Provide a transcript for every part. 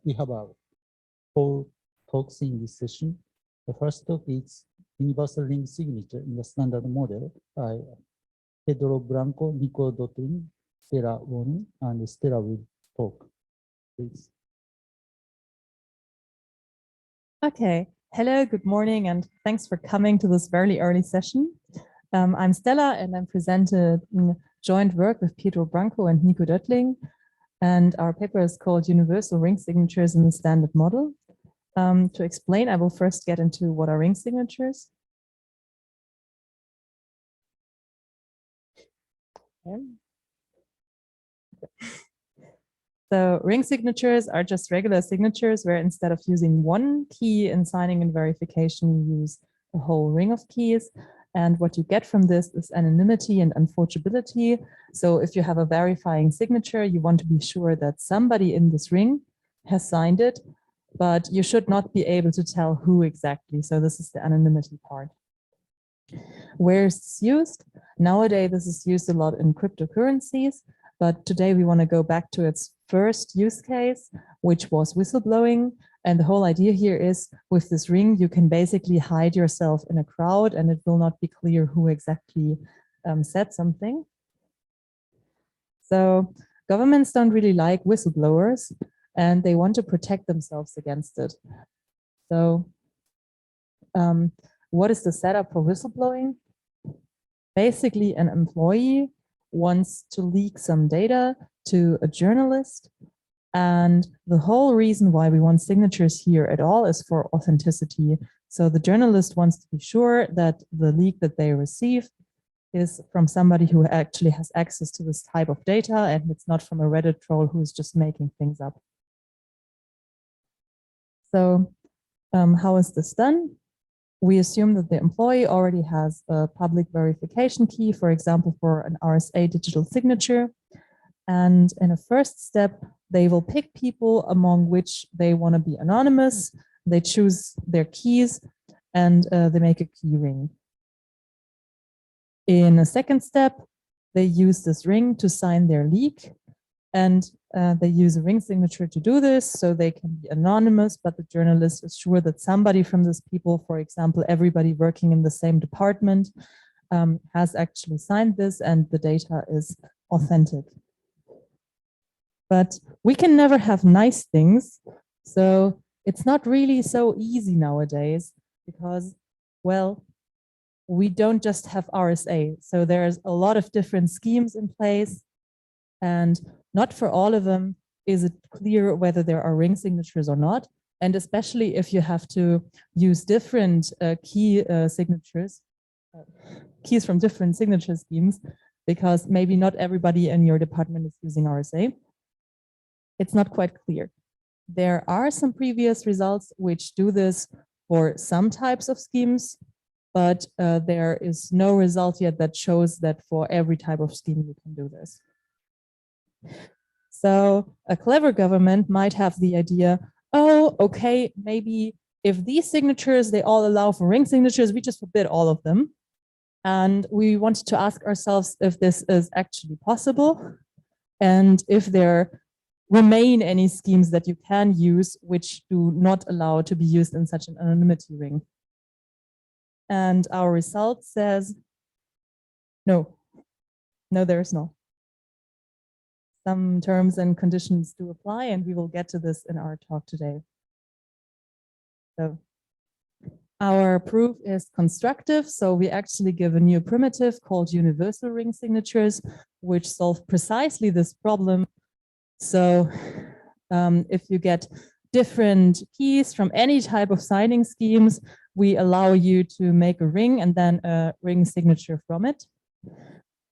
we have 4 talks in this session. The first talk is universal ring signature in the standard model by Pedro Blanco, Nico Dotlin, Stella Won, and Stella will talk. Please. Okay, hello, good morning, and thanks for coming to this very early session. I'm Stella, and I'm presented in joint work with Pedro Blanco and Nico Döttling, and our paper is called Universal Ring Signatures in the Standard Model. To explain, I will first get into what are ring signatures. So ring signatures are just regular signatures where instead of using one key in signing and verification, you use a whole ring of keys. And what you get from this is anonymity and unforgeability. So if you have a verifying signature, you want to be sure that somebody in this ring has signed it, but you should not be able to tell who exactly. So this is the anonymity part. Where is this used? Nowadays, this is used a lot in cryptocurrencies, but today we want to go back to its first use case, which was whistleblowing. And the whole idea here is with this ring, you can basically hide yourself in a crowd and it will not be clear who exactly said something. So governments don't really like whistleblowers and they want to protect themselves against it. So what is the setup for whistleblowing? Basically, an employee wants to leak some data to a journalist. And the whole reason why we want signatures here at all is for authenticity. So the journalist wants to be sure that the leak that they receive is from somebody who actually has access to this type of data, and it's not from a Reddit troll who's just making things up. So how is this done? We assume that the employee already has a public verification key, for example, for an RSA digital signature. And in a first step, they will pick people among which they want to be anonymous. They choose their keys and they make a key ring. In a second step, they use this ring to sign their leak. And they use a ring signature to do this, so they can be anonymous, but the journalist is sure that somebody from these people, for example, everybody working in the same department, has actually signed this and the data is authentic. But we can never have nice things, so it's not really so easy nowadays because, well, we don't just have RSA. So there's a lot of different schemes in place, and not for all of them is it clear whether there are ring signatures or not. And especially if you have to use different keys from different signature schemes, because maybe not everybody in your department is using RSA. It's not quite clear. There are some previous results which do this for some types of schemes, but there is no result yet that shows that for every type of scheme you can do this. So a clever government might have the idea, oh, okay, maybe if these signatures, they all allow for ring signatures, we just forbid all of them. And we wanted to ask ourselves if this is actually possible and if there remain any schemes that you can use which do not allow to be used in such an anonymity ring. And our result says, no, there is no. Some terms and conditions do apply, and we will get to this in our talk today. So our proof is constructive. So we actually give a new primitive called universal ring signatures, which solve precisely this problem. So if you get different keys from any type of signing schemes, we allow you to make a ring and then a ring signature from it.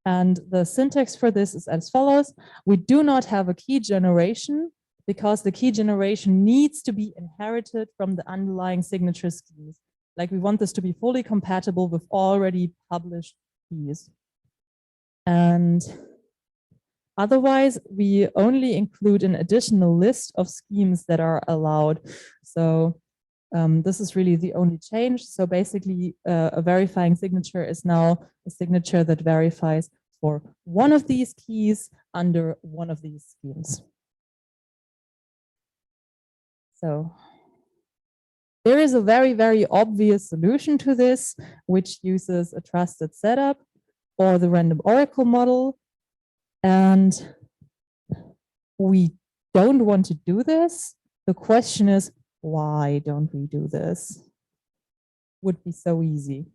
And the syntax for this is as follows. We do not have a key generation because the key generation needs to be inherited from the underlying signature schemes. Like we want this to be fully compatible with already published keys. And otherwise, we only include an additional list of schemes that are allowed. So this is really the only change. So basically, a verifying signature is now a signature that verifies for one of these keys under one of these schemes. So there is a very, very obvious solution to this, which uses a trusted setup or the random oracle model. And we don't want to do this. The question is, why don't we do this? Would be so easy.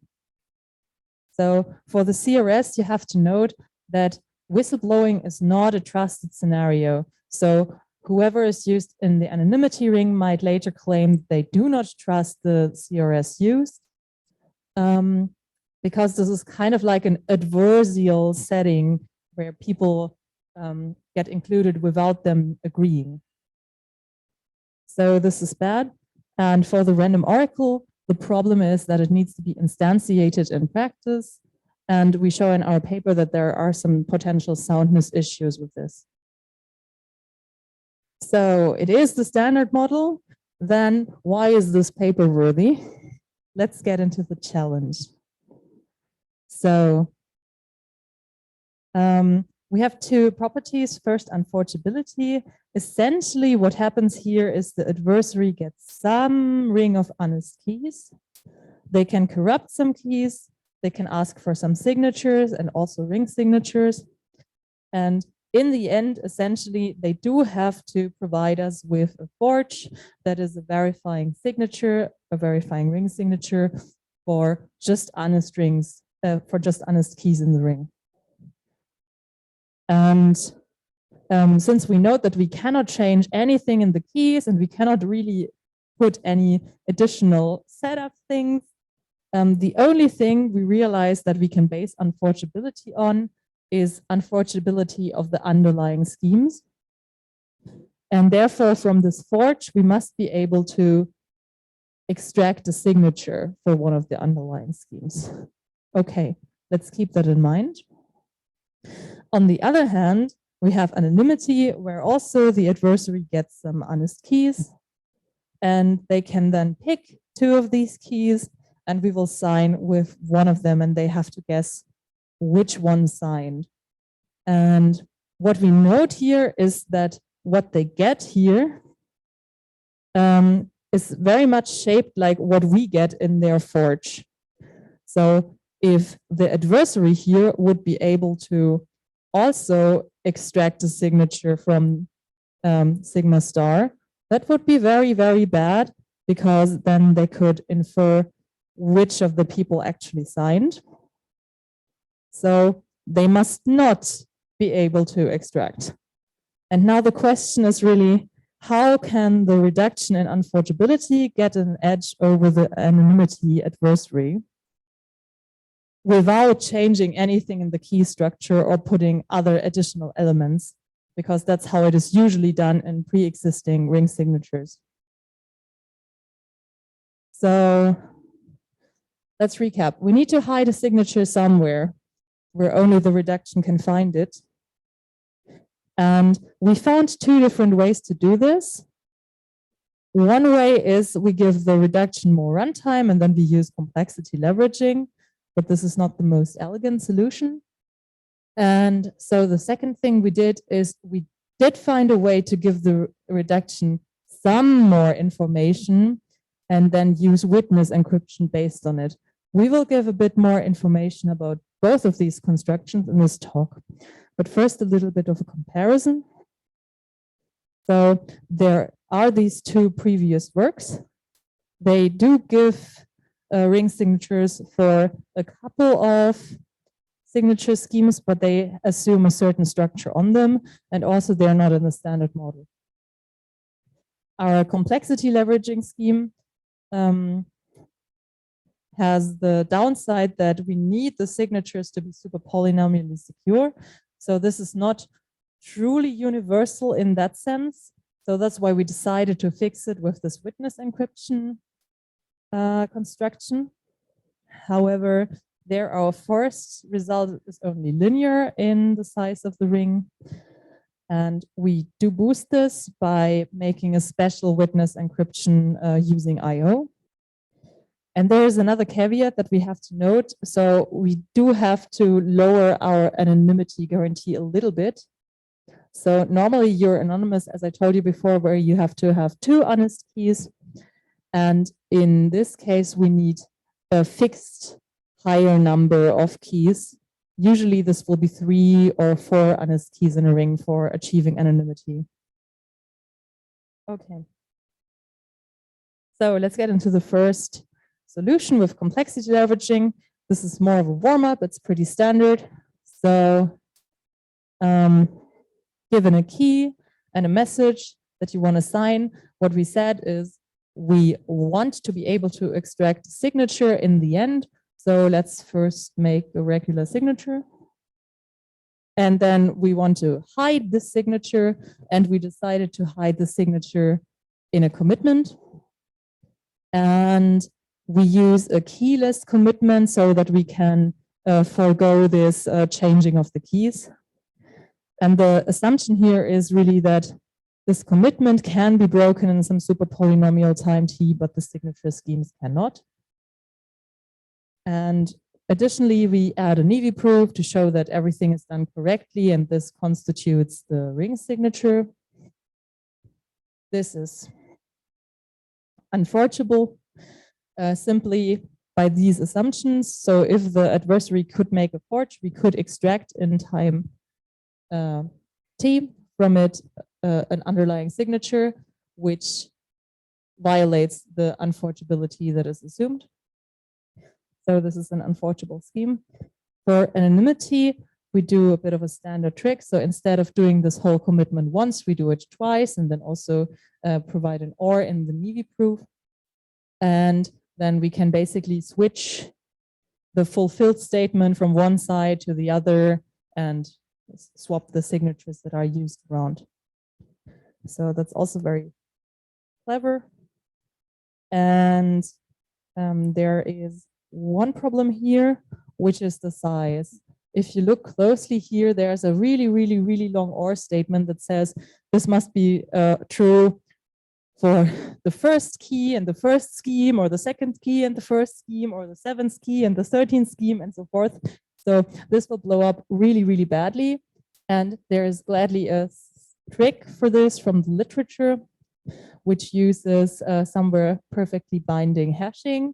So for the CRS, you have to note that whistleblowing is not a trusted scenario. So whoever is used in the anonymity ring might later claim they do not trust the CRS used, because this is kind of like an adversarial setting where people get included without them agreeing. So this is bad. And for the random oracle, the problem is that it needs to be instantiated in practice. And we show in our paper that there are some potential soundness issues with this. So it is the standard model. Then why is this paper worthy? Let's get into the challenge. So we have two properties. First, unforgeability. Essentially, what happens here is the adversary gets some ring of honest keys. They can corrupt some keys. They can ask for some signatures and also ring signatures. And in the end, essentially, they do have to provide us with a forge that is a verifying signature, a verifying ring signature for just honest rings, for just honest keys in the ring. And since we note that we cannot change anything in the keys and we cannot really put any additional setup things, the only thing we realize that we can base unforgeability on is unforgeability of the underlying schemes. And therefore, from this forge, we must be able to extract a signature for one of the underlying schemes. Okay, let's keep that in mind. On the other hand, we have anonymity, where also the adversary gets some honest keys, and they can then pick two of these keys, and we will sign with one of them, and they have to guess which one signed. And what we note here is that what they get here is very much shaped like what we get in their forge. So if the adversary here would be able to also extract a signature from sigma star, that would be very, very bad, because then they could infer which of the people actually signed. So they must not be able to extract. And now the question is really, how can the reduction in unforgeability get an edge over the anonymity adversary without changing anything in the key structure or putting other additional elements, because that's how it is usually done in pre-existing ring signatures. So let's recap. We need to hide a signature somewhere where only the reduction can find it. And we found two different ways to do this. One way is we give the reduction more runtime and then we use complexity leveraging, but this is not the most elegant solution. And so the second thing we did is we did find a way to give the reduction some more information and then use witness encryption based on it. We will give a bit more information about both of these constructions in this talk. But first, a little bit of a comparison. So there are these two previous works. They do give ring signatures for a couple of signature schemes, but they assume a certain structure on them, and also they're not in the standard model. Our complexity leveraging scheme has the downside that we need the signatures to be super polynomially secure. So this is not truly universal in that sense. So that's why we decided to fix it with this witness encryption construction. However, there our first result is only linear in the size of the ring. And we do boost this by making a special witness encryption using I/O. And there is another caveat that we have to note. So we do have to lower our anonymity guarantee a little bit. So normally you're anonymous, as I told you before, where you have to have 2 honest keys. And in this case, we need a fixed higher number of keys. Usually this will be 3 or 4 honest keys in a ring for achieving anonymity. Okay. So let's get into the first solution with complexity leveraging. This is more of a warm-up, it's pretty standard. So given a key and a message that you want to sign, what we said is we want to be able to extract a signature in the end. So let's first make a regular signature. And then we want to hide this signature, and we decided to hide the signature in a commitment. And we use a keyless commitment so that we can forego this changing of the keys. And the assumption here is really that this commitment can be broken in some super polynomial time t, but the signature schemes cannot. And additionally, we add a Nevi proof to show that everything is done correctly, and this constitutes the ring signature. This is unforgeable simply by these assumptions. So if the adversary could make a forge, we could extract in time t from it an underlying signature, which violates the unforgeability that is assumed. So this is an unforgeable scheme. For anonymity, we do a bit of a standard trick. So instead of doing this whole commitment once, we do it twice, and then also provide an OR in the Nevi proof. And then we can basically switch the fulfilled statement from one side to the other and swap the signatures that are used around. So that's also very clever. And there is one problem here, which is the size. If you look closely here, there's a really long OR statement that says this must be true for the first key and the first scheme, or the second key and the first scheme, or the 7th key and the 13th scheme, and so forth. So this will blow up really badly. And there is gladly a trick for this from the literature, which uses somewhere perfectly binding hashing.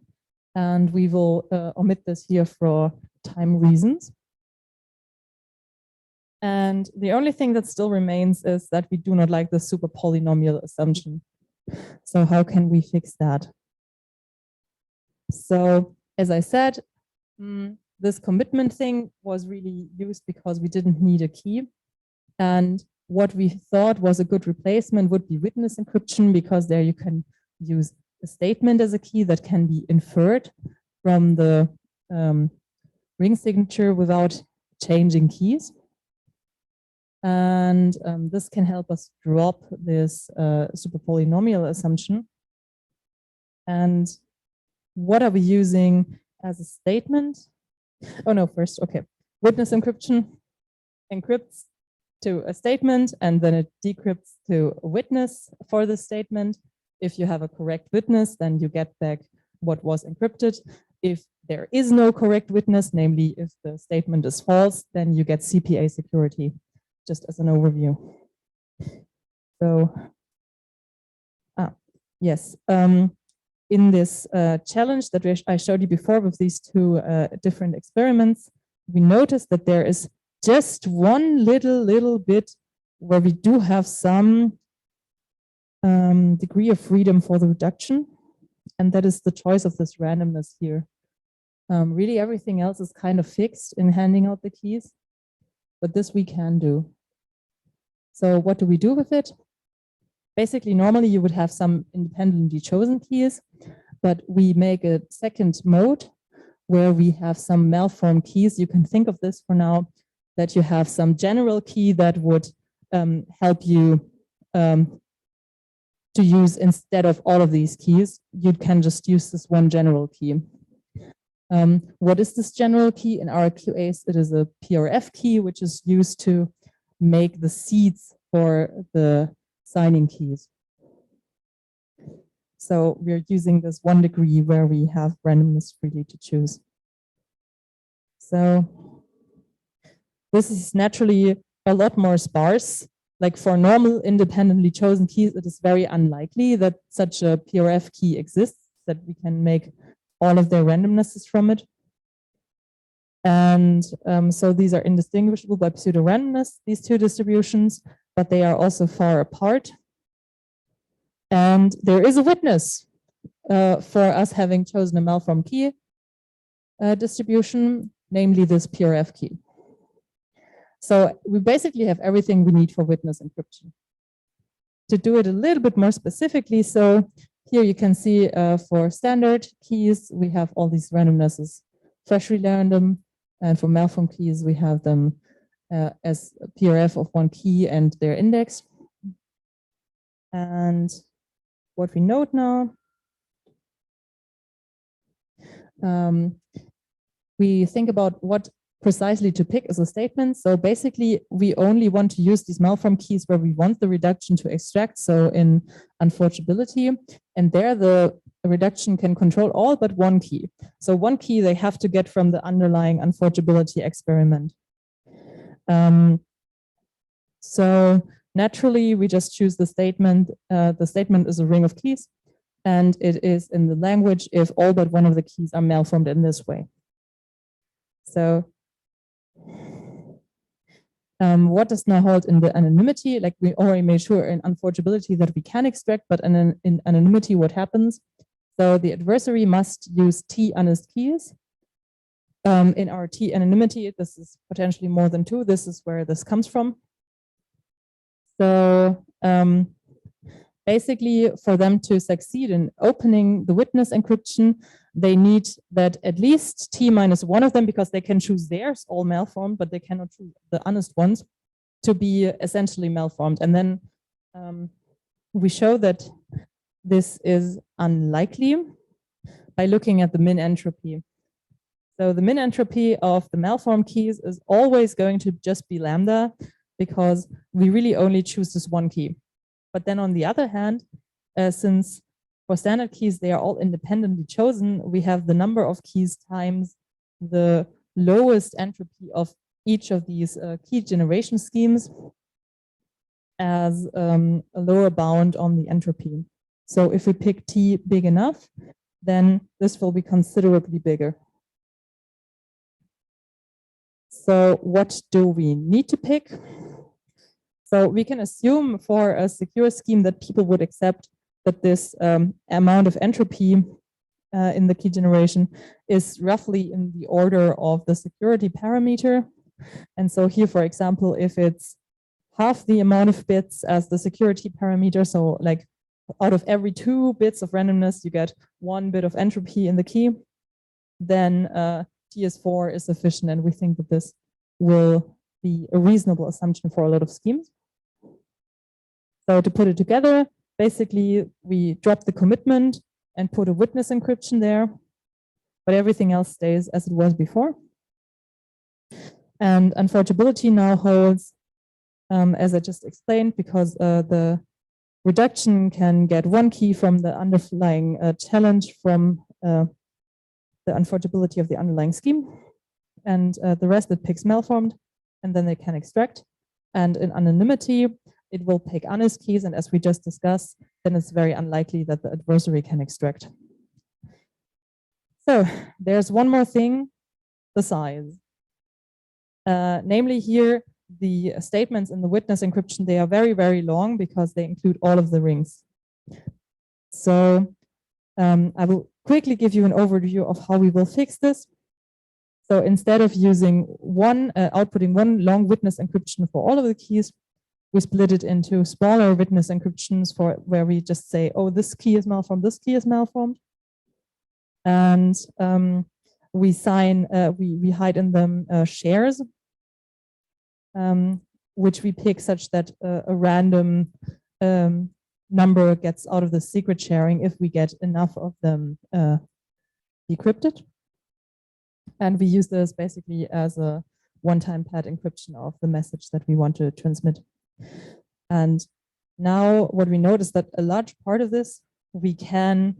And we will omit this here for time reasons. And the only thing that still remains is that we do not like the super polynomial assumption. So how can we fix that? So as I said, this commitment thing was really used because we didn't need a key. And what we thought was a good replacement would be witness encryption, because there you can use a statement as a key that can be inferred from the ring signature without changing keys. And this can help us drop this super polynomial assumption. And what are we using as a statement? Oh no, first, okay. Witness encryption encrypts to a statement, and then it decrypts to a witness for the statement. If you have a correct witness, then you get back what was encrypted. If there is no correct witness, namely if the statement is false, then you get CPA security, just as an overview. So, yes, in this challenge that I showed you before with these 2 different experiments, we noticed that there is just one little bit where we do have some degree of freedom for the reduction, and that is the choice of this randomness here. Really everything else is kind of fixed in handing out the keys, but this we can do. So what do we do with it? Basically, normally you would have some independently chosen keys, but we make a second mode where we have some malformed keys. You can think of this for now, that you have some general key that would help you to use instead of all of these keys. You can just use this one general key. What is this general key? In our case, it is a PRF key, which is used to make the seeds for the signing keys. So we're using this 1 degree where we have randomness freely to choose. So this is naturally a lot more sparse like for normal independently chosen keys, it is very unlikely that such a PRF key exists, that we can make all of their randomnesses from it. And so these are indistinguishable by pseudo-randomness, these two distributions, but they are also far apart. And there is a witness for us having chosen a malformed key distribution, namely this PRF key. So we basically have everything we need for witness encryption. To do it a little bit more specifically, so here you can see for standard keys, we have all these randomnesses freshly random, and for malformed keys, we have them as a PRF of one key and their index. And what we note now, we think about what precisely to pick as a statement. So basically, we only want to use these malformed keys where we want the reduction to extract. So in Unforgeability, and there the reduction can control all but one key. So one key they have to get from the underlying Unforgeability experiment. So naturally, we just choose the statement. The statement is a ring of keys, and it is in the language if all but one of the keys are malformed in this way. So what does now hold in the anonymity? Like we already made sure in Unforgeability that we can extract, but in anonymity, what happens? So the adversary must use T honest keys. In our T anonymity, this is potentially more than two. This is where this comes from. So basically, for them to succeed in opening the witness encryption, they need that at least T minus one of them, because they can choose theirs, all malformed, but they cannot choose the honest ones, to be essentially malformed. And then we show that this is unlikely by looking at the min entropy. So the min entropy of the malformed keys is always going to just be lambda, because we really only choose this one key. But then on the other hand, since for standard keys, they are all independently chosen, we have the number of keys times the lowest entropy of each of these key generation schemes as a lower bound on the entropy. So if we pick T big enough, then this will be considerably bigger. So what do we need to pick? So we can assume for a secure scheme that people would accept that this amount of entropy in the key generation is roughly in the order of the security parameter. And so here, for example, if it's half the amount of bits as the security parameter, so like out of every 2 bits of randomness, you get 1 bit of entropy in the key, then TS4 is sufficient. And we think that this will be a reasonable assumption for a lot of schemes. So to put it together, basically, we drop the commitment and put a witness encryption there, but everything else stays as it was before. And Unforgeability now holds, as I just explained, because the reduction can get one key from the underlying challenge from the Unforgeability of the underlying scheme, and the rest it picks malformed, and then they can extract. And in anonymity, it will pick honest keys, and as we just discussed, then it's very unlikely that the adversary can extract. So there's one more thing, the size. Namely here, the statements in the witness encryption, they are very, very long because they include all of the rings. So I will quickly give you an overview of how we will fix this. So instead of using outputting one long witness encryption for all of the keys, we split it into smaller witness encryptions for where we just say, oh, this key is malformed, this key is malformed. And we hide in them shares, which we pick such that a random number gets out of the secret sharing if we get enough of them decrypted. And we use this basically as a one-time pad encryption of the message that we want to transmit. And now what we notice that a large part of this we can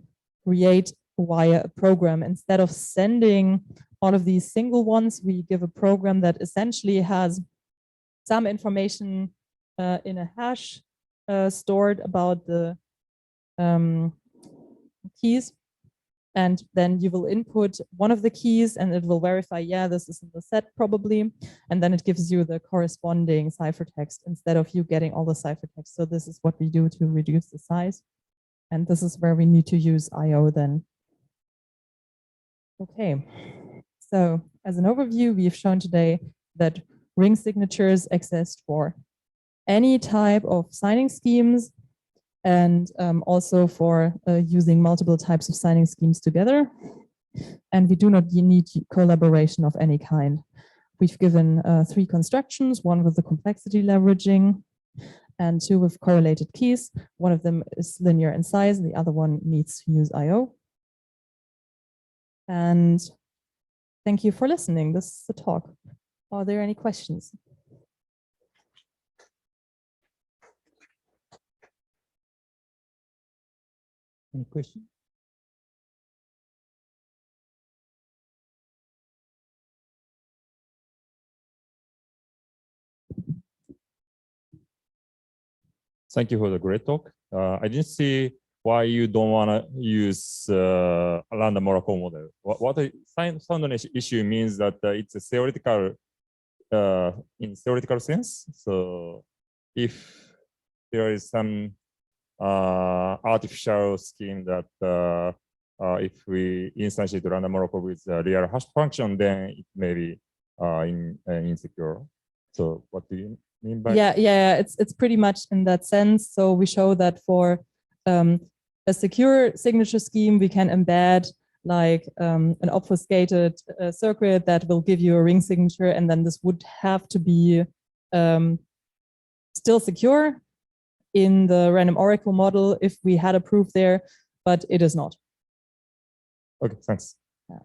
create via a program. Instead of sending all of these single ones, we give a program that essentially has some information in a hash stored about the keys. And then you will input one of the keys and it will verify, yeah, this is in the set probably. And then it gives you the corresponding ciphertext instead of you getting all the ciphertext. So this is what we do to reduce the size. And this is where we need to use IO then. Okay, so as an overview, we've shown today that ring signatures exist for any type of signing schemes and also for using multiple types of signing schemes together. And we do not need collaboration of any kind. We've given 3 constructions, one with the complexity leveraging and 2 with correlated keys. One of them is linear in size, and the other one needs to use IO. And thank you for listening. This is the talk. Are there any questions? Any question? Thank you for the great talk. I didn't see why you don't want to use a random Oracle model. What the soundness issue means that it's a theoretical, in theoretical sense. So if there is some artificial scheme that if we instantiate random Oracle with a real hash function, then it may be insecure. So what do you mean by? Yeah, it's pretty much in that sense. So we show that for a secure signature scheme, we can embed like an obfuscated circuit that will give you a ring signature, and then this would have to be still secure in the random oracle model if we had a proof there, but it is not. Okay, thanks. Yeah.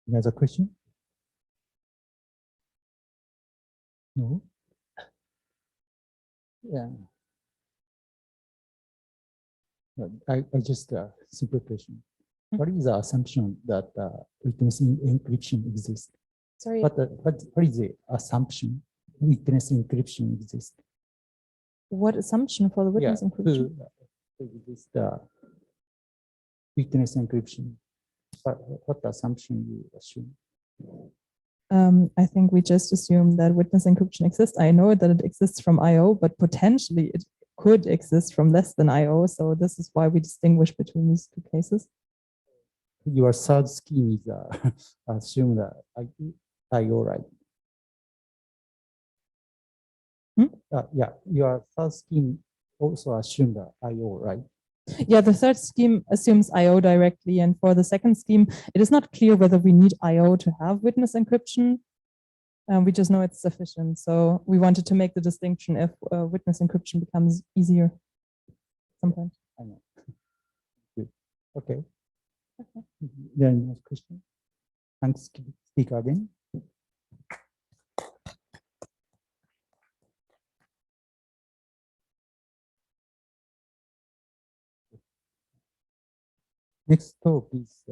Any other question? No? Yeah. I just simple question. What is the assumption that witness encryption exists? Sorry. What is the assumption witness encryption exists? What assumption for the witness encryption? Exist witness encryption. What assumption you assume? I think we just assume that witness encryption exists. I know that it exists from IO, but potentially it could exist from less than IO. So this is why we distinguish between these 2 cases. Your third scheme is assume that IO, right? Yeah, your third scheme also assume that IO, right? Yeah, the third scheme assumes IO directly. And for the second scheme, it is not clear whether we need IO to have witness encryption. We just know it's sufficient. So we wanted to make the distinction if witness encryption becomes easier sometimes. I know. Good. Okay. There are no questions. Thanks, speaker again. Next talk is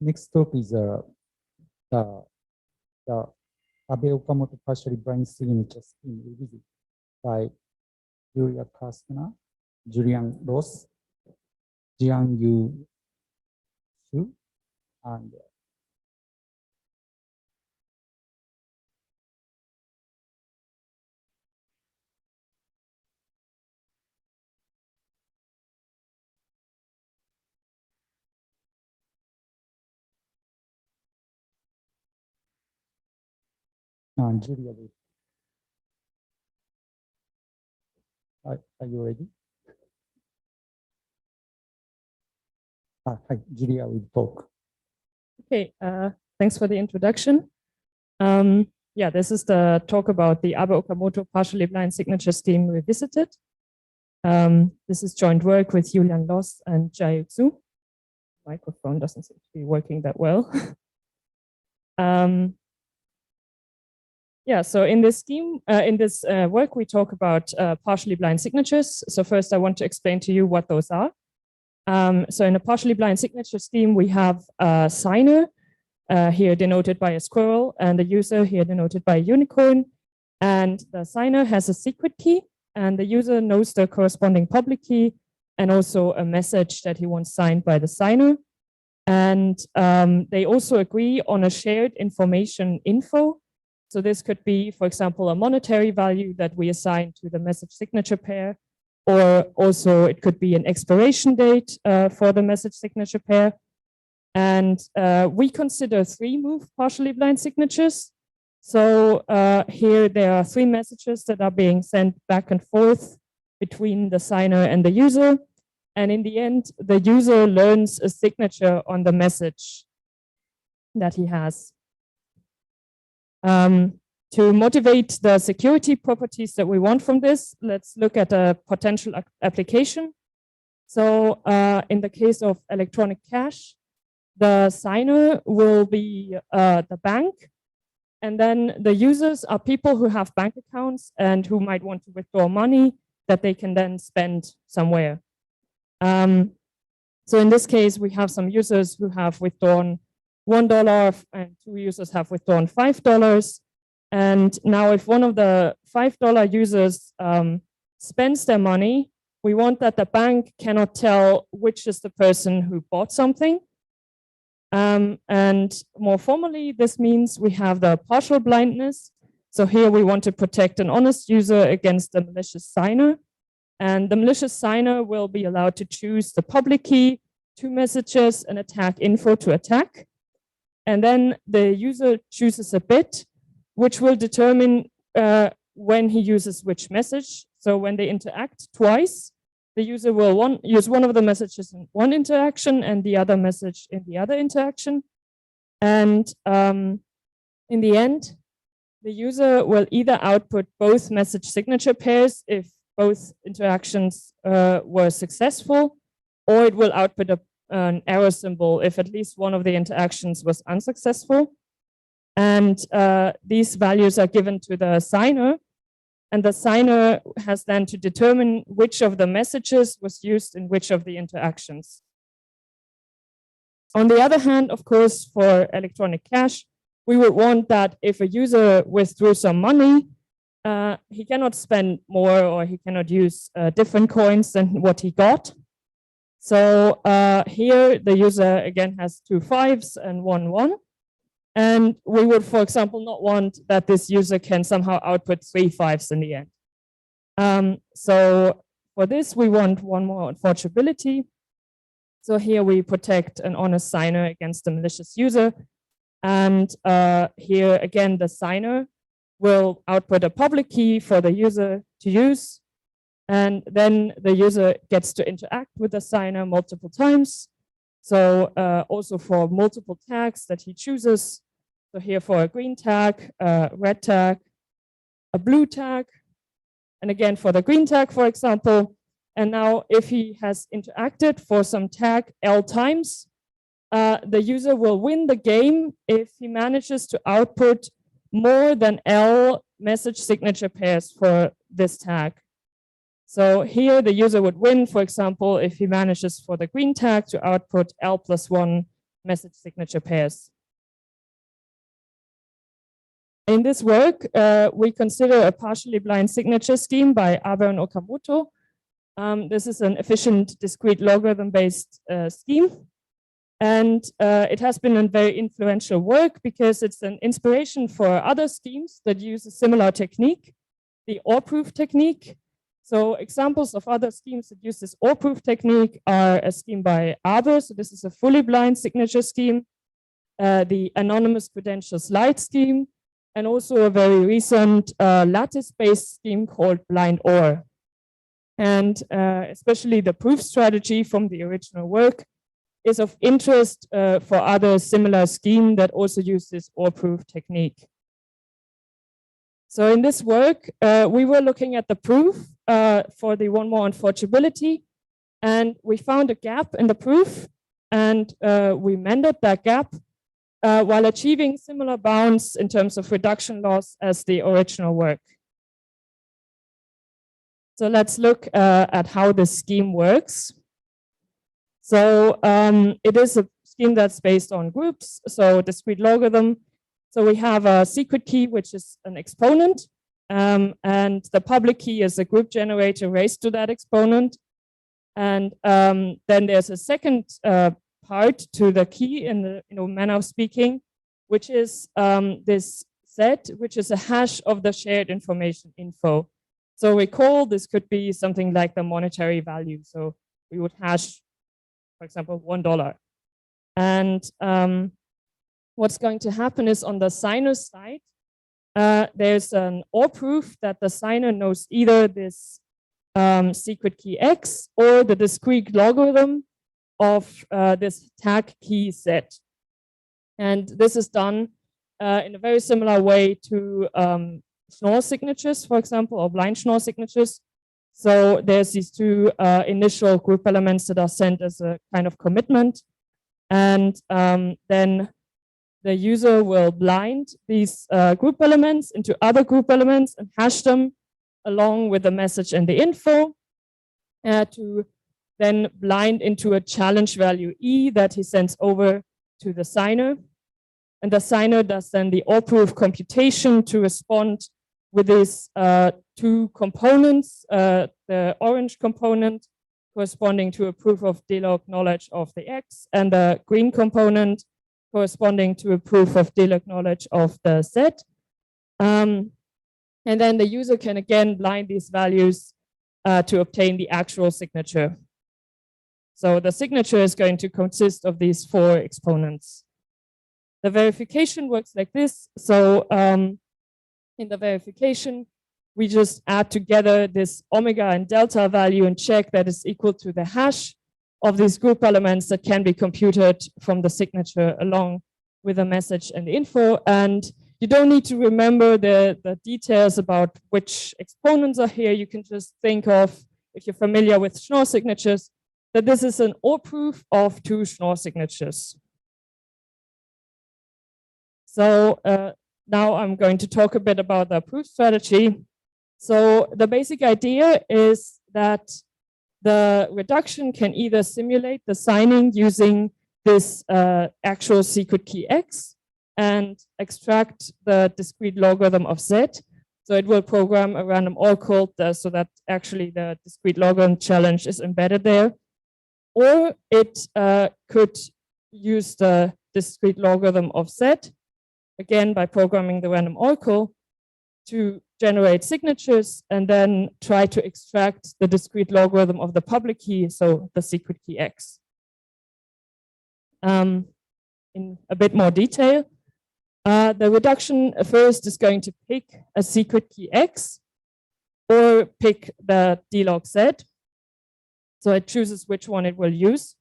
next talk is the Abe Okamoto partially blind signature scheme revisit by Julia Kastner, Julian Ross, Jian Yu Xu, and Julia. Are you ready? Hi, Julia will talk. Okay, thanks for the introduction. Yeah, this is the talk about the Abe Okamoto partially blind signature scheme revisited. This is joint work with Julian Loss and Jia Xu. Microphone doesn't seem to be working that well. Yeah, so in this scheme, in this work, we talk about partially blind signatures. So first I want to explain to you what those are. So in a partially blind signature scheme, we have a signer, here denoted by a squirrel, and a user here denoted by a unicorn. And the signer has a secret key, and the user knows the corresponding public key, and also a message that he wants signed by the signer. And they also agree on a shared information info. So this could be, for example, a monetary value that we assign to the message signature pair, or also it could be an expiration date for the message signature pair. And we consider 3-move partially blind signatures. So here there are 3 messages that are being sent back and forth between the signer and the user. And in the end, the user learns a signature on the message that he has. To motivate the security properties that we want from this, let's look at a potential application. So in the case of electronic cash, the signer will be the bank. And then the users are people who have bank accounts and who might want to withdraw money that they can then spend somewhere. So in this case, we have some users who have withdrawn $1 and 2 users have withdrawn $5. And now if one of the $5 users spends their money, we want that the bank cannot tell which is the person who bought something. And more formally, this means we have the partial blindness. So here we want to protect an honest user against the malicious signer. And the malicious signer will be allowed to choose the public key, 2 messages, and attack info to attack. And then the user chooses a bit, which will determine when he uses which message. So when they interact twice, the user will use one of the messages in one interaction and the other message in the other interaction. And in the end, the user will either output both message signature pairs if both interactions were successful, or it will output an error symbol if at least one of the interactions was unsuccessful. And these values are given to the signer, and the signer has then to determine which of the messages was used in which of the interactions. On the other hand, of course, for electronic cash, we would want that if a user withdrew some money, he cannot spend more, or he cannot use different coins than what he got. So here the user again has 2 5s and 1 1. And we would, for example, not want that this user can somehow output 3 5s in the end. So for this, we want one more unforgeability. So here we protect an honest signer against the malicious user. And here again, the signer will output a public key for the user to use. And then the user gets to interact with the signer multiple times. So also for multiple tags that he chooses. So here for a green tag, a red tag, a blue tag, and again for the green tag, for example. And now if he has interacted for some tag L times, the user will win the game if he manages to output more than L message signature pairs for this tag. So here the user would win, for example, if he manages for the green tag to output L+1 message signature pairs. In this work, we consider a partially blind signature scheme by Abe and Okamoto. This is an efficient discrete logarithm-based scheme. And it has been a very influential work because it's an inspiration for other schemes that use a similar technique, the OR-proof technique. So examples of other schemes that use this OR-proof technique are a scheme by Abe. So this is a fully blind signature scheme, the anonymous credentials light scheme, and also a very recent lattice-based scheme called blind OR. And especially the proof strategy from the original work is of interest for other similar schemes that also use this OR-proof technique. So in this work, we were looking at the proof for the one more unforgeability, and we found a gap in the proof, and we mended that gap while achieving similar bounds in terms of reduction loss as the original work. So let's look at how this scheme works. So it is a scheme that's based on groups, so discrete logarithm. So we have a secret key, which is an exponent, and the public key is a group generator raised to that exponent. And then there's a second part to the key in the manner of speaking, which is this set, which is a hash of the shared information info. So recall this could be something like the monetary value. So we would hash, for example, $1. And what's going to happen is on the signer's side, there's an OR proof that the signer knows either this secret key X or the discrete logarithm of this tag key set. And this is done in a very similar way to Schnorr signatures, for example, or blind Schnorr signatures. So there's these two initial group elements that are sent as a kind of commitment. And then the user will blind these group elements into other group elements and hash them along with the message and the info to then blind into a challenge value E that he sends over to the signer. And the signer does then the OR proof computation to respond with these two components, the orange component corresponding to a proof of delog knowledge of the X, and the green component corresponding to a proof of delog knowledge of the Z. And then the user can again blind these values to obtain the actual signature. So the signature is going to consist of these 4 exponents. The verification works like this. So in the verification, we just add together this omega and delta value and check that it's equal to the hash of these group elements that can be computed from the signature along with the message and the info. And you don't need to remember the details about which exponents are here. You can just think of, if you're familiar with Schnorr signatures, that this is an OR proof of 2 Schnorr signatures. So now I'm going to talk a bit about the proof strategy. So the basic idea is that the reduction can either simulate the signing using this actual secret key X and extract the discrete logarithm of Z. So it will program a random oracle so that actually the discrete logarithm challenge is embedded there. Or it could use the discrete logarithm of Z, again by programming the random oracle, to generate signatures and then try to extract the discrete logarithm of the public key, so the secret key X. In a bit more detail, the reduction first is going to pick a secret key X or pick the delog Z. So it chooses which one it will use.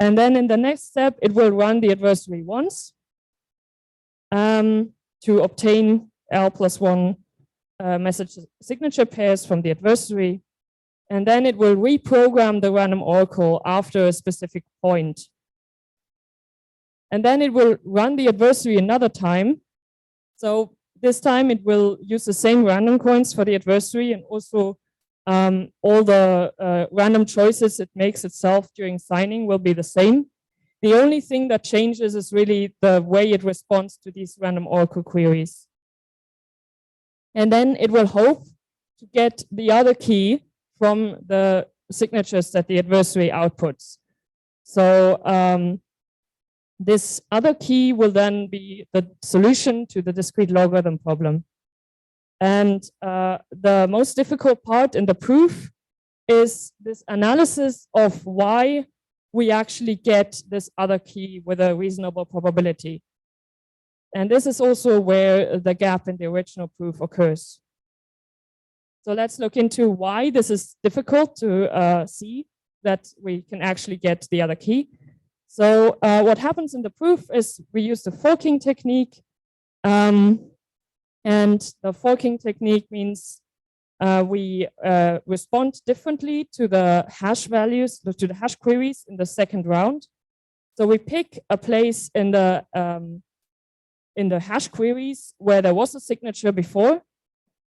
And then in the next step, it will run the adversary once to obtain L+1 message signature pairs from the adversary. And then it will reprogram the random oracle after a specific point. And then it will run the adversary another time. So this time it will use the same random coins for the adversary, and also all the random choices it makes itself during signing will be the same. The only thing that changes is really the way it responds to these random oracle queries. And then it will hope to get the other key from the signatures that the adversary outputs. So this other key will then be the solution to the discrete logarithm problem. And the most difficult part in the proof is this analysis of why we actually get this other key with a reasonable probability. And this is also where the gap in the original proof occurs. So let's look into why this is difficult to see that we can actually get the other key. So what happens in the proof is we use the forking technique. And the forking technique means we respond differently to the hash values, to the hash queries in the second round. So we pick a place in the hash queries where there was a signature before.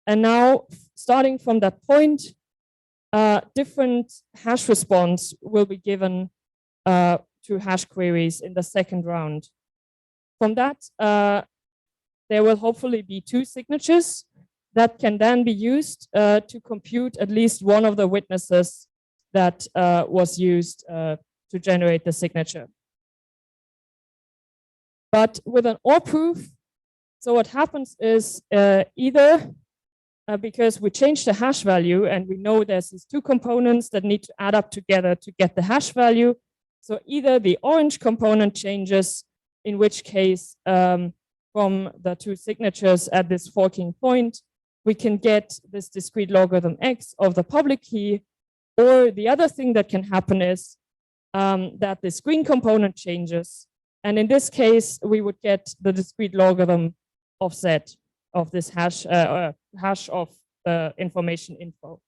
And now, starting from that point, different hash response will be given to hash queries in the second round. From that, there will hopefully be 2 signatures that can then be used to compute at least one of the witnesses that was used to generate the signature. But with an OR proof, so what happens is either because we change the hash value and we know there's these 2 components that need to add up together to get the hash value. So either the orange component changes, in which case from the 2 signatures at this forking point, we can get this discrete logarithm x of the public key. Or the other thing that can happen is that this green component changes. And in this case, we would get the discrete logarithm of z of this hash of information info.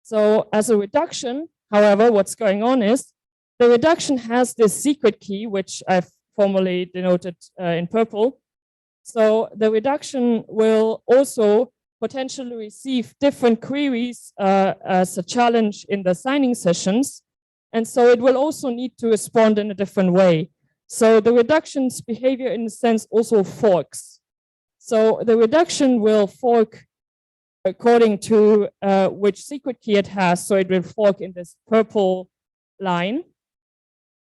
So as a reduction, however, what's going on is the reduction has this secret key, which I've formally denoted in purple. So the reduction will also potentially receive different queries as a challenge in the signing sessions. And so it will also need to respond in a different way. So the reduction's behavior in a sense also forks. So the reduction will fork according to which secret key it has. So it will fork in this purple line.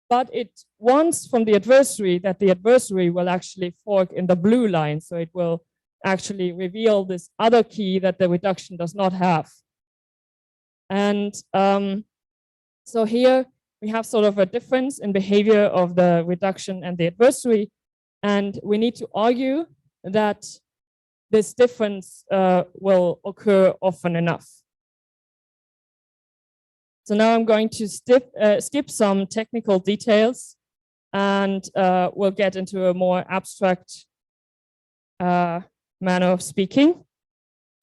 But it wants from the adversary that the adversary will actually fork in the blue line. So it will actually reveal this other key that the reduction does not have. And so here we have sort of a difference in behavior of the reduction and the adversary. And we need to argue that this difference will occur often enough. So now I'm going to skip some technical details and we'll get into a more abstract manner of speaking.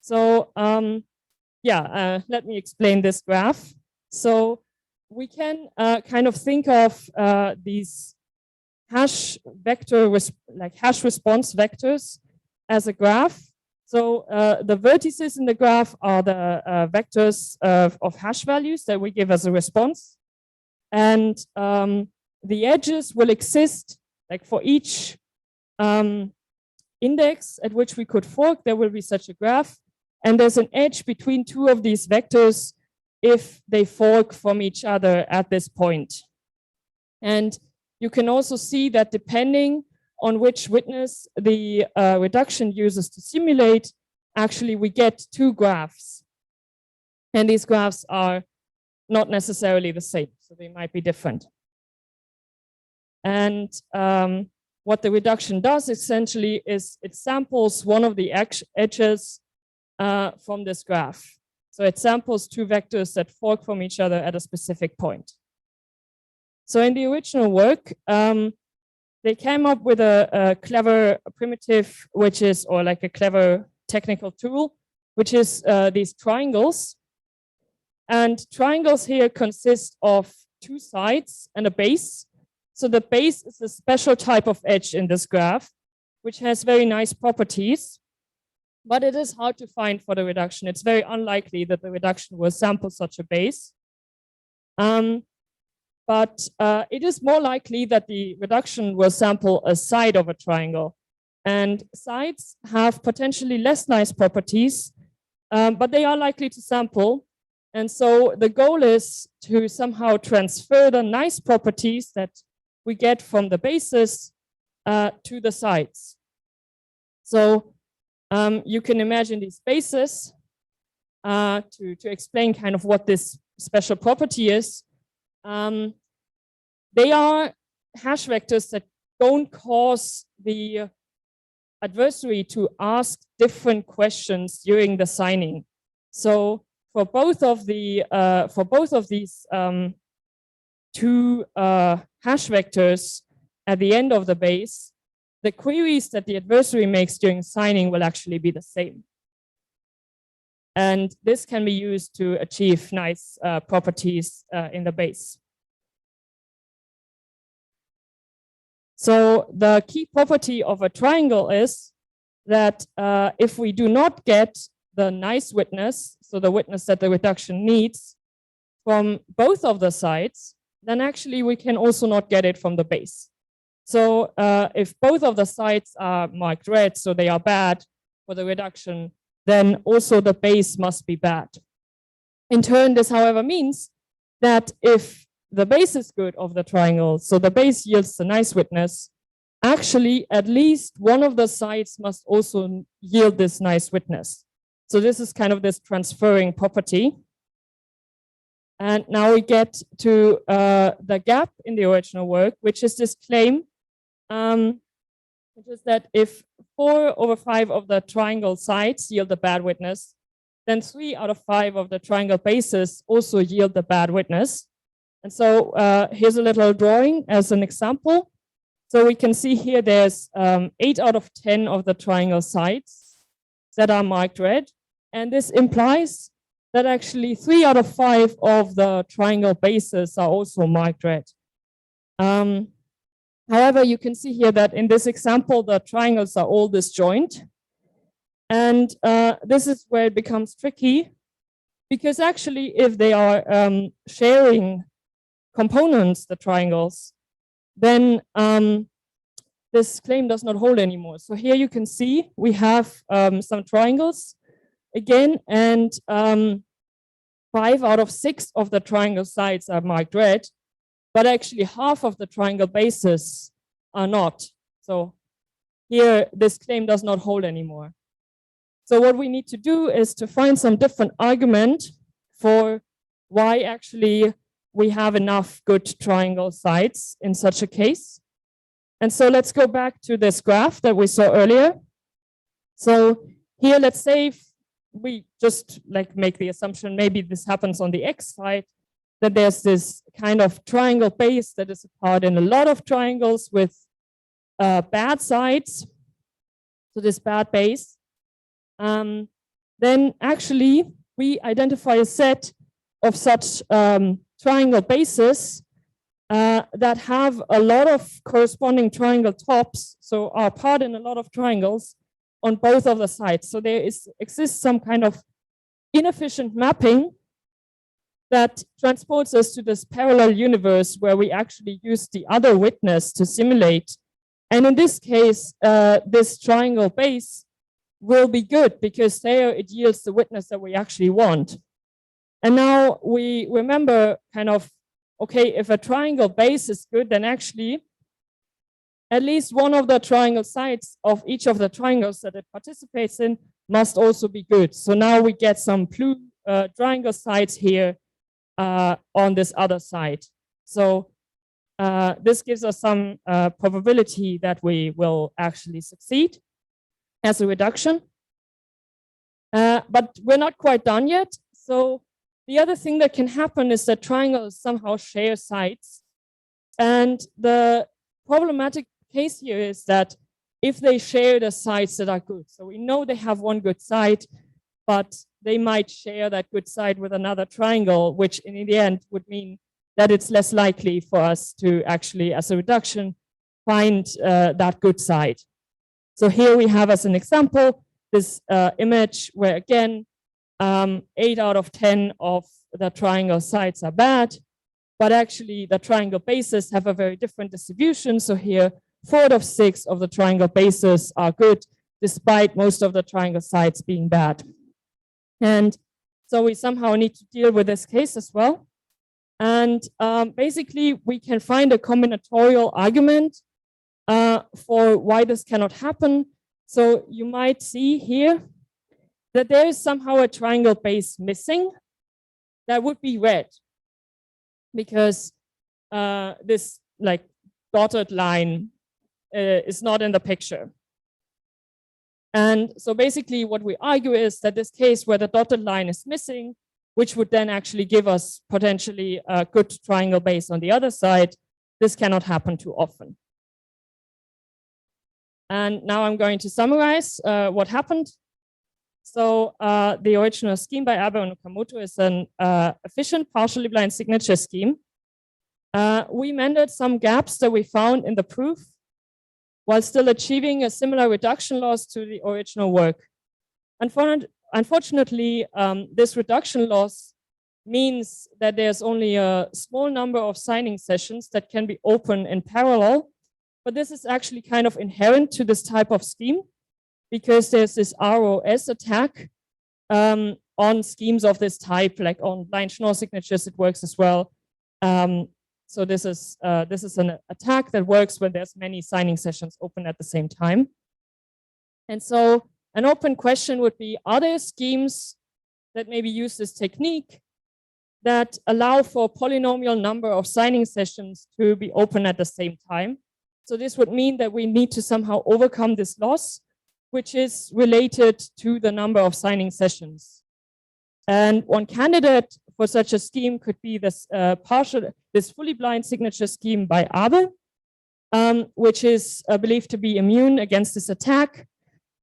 So let me explain this graph. So we can kind of think of these hash response vectors as a graph. So the vertices in the graph are the vectors of hash values that we give as a response. And the edges will exist, like for each index at which we could fork, there will be such a graph. And there's an edge between 2 of these vectors if they fork from each other at this point. And you can also see that depending on which witness the reduction uses to simulate, actually we get 2 graphs. And these graphs are not necessarily the same, so they might be different. And what the reduction does essentially is it samples one of the edges from this graph. So it samples 2 vectors that fork from each other at a specific point. So in the original work, they came up with a clever primitive, which is, or like a clever technical tool, which is these triangles. And triangles here consist of 2 sides and a base. So the base is a special type of edge in this graph, which has very nice properties, but it is hard to find for the reduction. It's very unlikely that the reduction will sample such a base. But it is more likely that the reduction will sample a side of a triangle. And sides have potentially less nice properties, but they are likely to sample. And so the goal is to somehow transfer the nice properties that we get from the bases to the sides. So you can imagine these bases to explain kind of what this special property is. They are hash vectors that don't cause the adversary to ask different questions during the signing. So for both of these 2 hash vectors at the end of the base, the queries that the adversary makes during signing will actually be the same. And this can be used to achieve nice properties in the base. So the key property of a triangle is that if we do not get the nice witness, so the witness that the reduction needs from both of the sides, then actually we can also not get it from the base. So if both of the sides are marked red, so they are bad for the reduction, then also the base must be bad. In turn, this, however, means that if the base is good of the triangle, so the base yields the nice witness, actually at least one of the sides must also yield this nice witness. So this is kind of this transferring property. And now we get to the gap in the original work, which is this claim, which is that if 4/5 of the triangle sides yield a bad witness, then 3/5 of the triangle bases also yield the bad witness. And so here's a little drawing as an example. So we can see here there's 8/10 of the triangle sides that are marked red. And this implies that actually 3/5 of the triangle bases are also marked red. However, you can see here that in this example, the triangles are all disjoint. And this is where it becomes tricky, because actually if they are sharing components, the triangles, then this claim does not hold anymore. So here you can see we have some triangles again, and 5/6 of the triangle sides are marked red, but actually half of the triangle bases are not. So here this claim does not hold anymore. So what we need to do is to find some different argument for why actually we have enough good triangle sides in such a case. And so let's go back to this graph that we saw earlier. So here, let's say we just like make the assumption, maybe this happens on the X side, that there's this kind of triangle base that is apart in a lot of triangles with bad sides. So this bad base. Then actually we identify a set of such triangle bases that have a lot of corresponding triangle tops, so are part in a lot of triangles on both of the sides. So there exists some kind of inefficient mapping that transports us to this parallel universe where we actually use the other witness to simulate. And in this case, this triangle base will be good because there it yields the witness that we actually want. And now we remember kind of, okay, if a triangle base is good, then actually at least one of the triangle sides of each of the triangles that it participates in must also be good. So now we get some blue triangle sides here on this other side. So this gives us some probability that we will actually succeed as a reduction. But we're not quite done yet. So the other thing that can happen is that triangles somehow share sides. And the problematic case here is that if they share the sides that are good, so we know they have one good side, but they might share that good side with another triangle, which in the end would mean that it's less likely for us to actually, as a reduction, find that good side. So here we have as an example, this image where again, 8/10 of the triangle sides are bad, but actually the triangle bases have a very different distribution. So here, 4/6 of the triangle bases are good, despite most of the triangle sides being bad. And so we somehow need to deal with this case as well. And basically, we can find a combinatorial argument for why this cannot happen. So you might see here that there is somehow a triangle base missing that would be red, because this like dotted line is not in the picture. And so basically what we argue is that this case where the dotted line is missing, which would then actually give us potentially a good triangle base on the other side, this cannot happen too often. And now I'm going to summarize what happened. So the original scheme by Abe and Okamoto is an efficient partially blind signature scheme. We mended some gaps that we found in the proof while still achieving a similar reduction loss to the original work. Unfortunately, this reduction loss means that there's only a small number of signing sessions that can be open in parallel. But this is actually kind of inherent to this type of scheme, because there's this ROS attack on schemes of this type, like on blind Schnorr signatures, it works as well. So this is an attack that works when there's many signing sessions open at the same time. And so an open question would be, are there schemes that maybe use this technique that allow for a polynomial number of signing sessions to be open at the same time? So this would mean that we need to somehow overcome this loss, which is related to the number of signing sessions. And one candidate for such a scheme could be this fully blind signature scheme by Abe, which is believed to be immune against this attack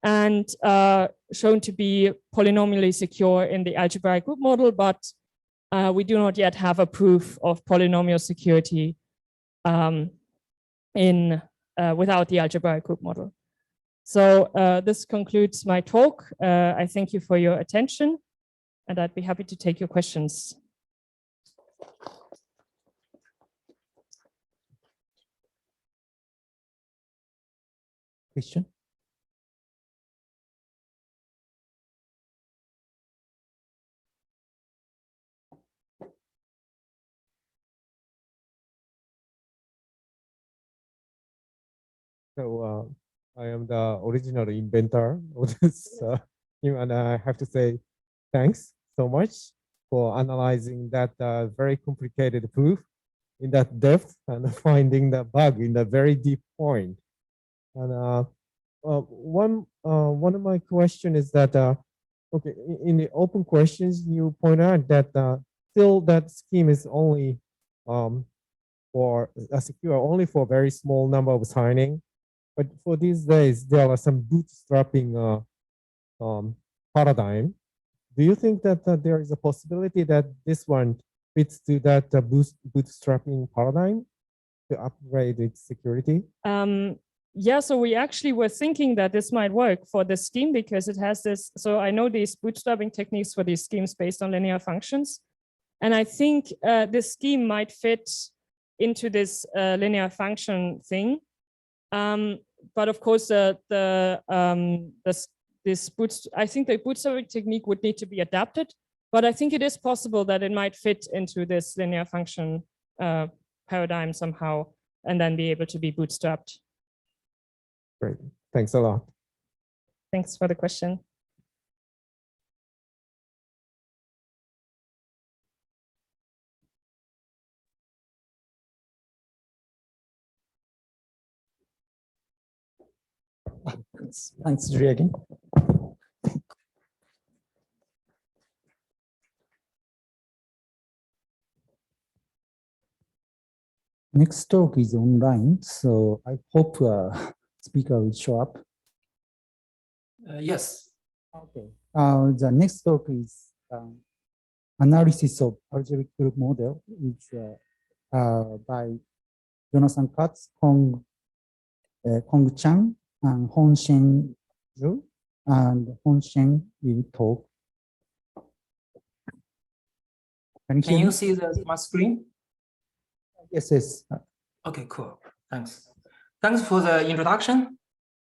and shown to be polynomially secure in the algebraic group model, but we do not yet have a proof of polynomial security without the algebraic group model. So this concludes my talk. I thank you for your attention, and I'd be happy to take your questions. Question? So I am the original inventor of this scheme, and I have to say thanks so much for analyzing that very complicated proof in that depth and finding the bug in the very deep point. And one of my question is that okay, in the open questions you point out that still that scheme is only for secure only for a very small number of signing. But for these days, there are some bootstrapping paradigm. Do you think that there is a possibility that this one fits to that bootstrapping paradigm to upgrade its security? Yeah, so we actually were thinking that this might work for this scheme because it has this. So I know these bootstrapping techniques for these schemes based on linear functions. And I think this scheme might fit into this linear function thing. But of course, I think the bootstrapping technique would need to be adapted, but I think it is possible that it might fit into this linear function paradigm somehow, and then be able to be bootstrapped. Great, thanks a lot. Thanks for the question. Thanks, Julie, again. Next talk is online, so I hope speaker will show up. Yes. Okay. The next talk is analysis of algebraic group model, which by Jonathan Katz, Hong Chang, and Hongshen Zhu, and Hongshen will talk. Can you see my screen? Yes, yes. Okay, cool. Thanks. Thanks for the introduction.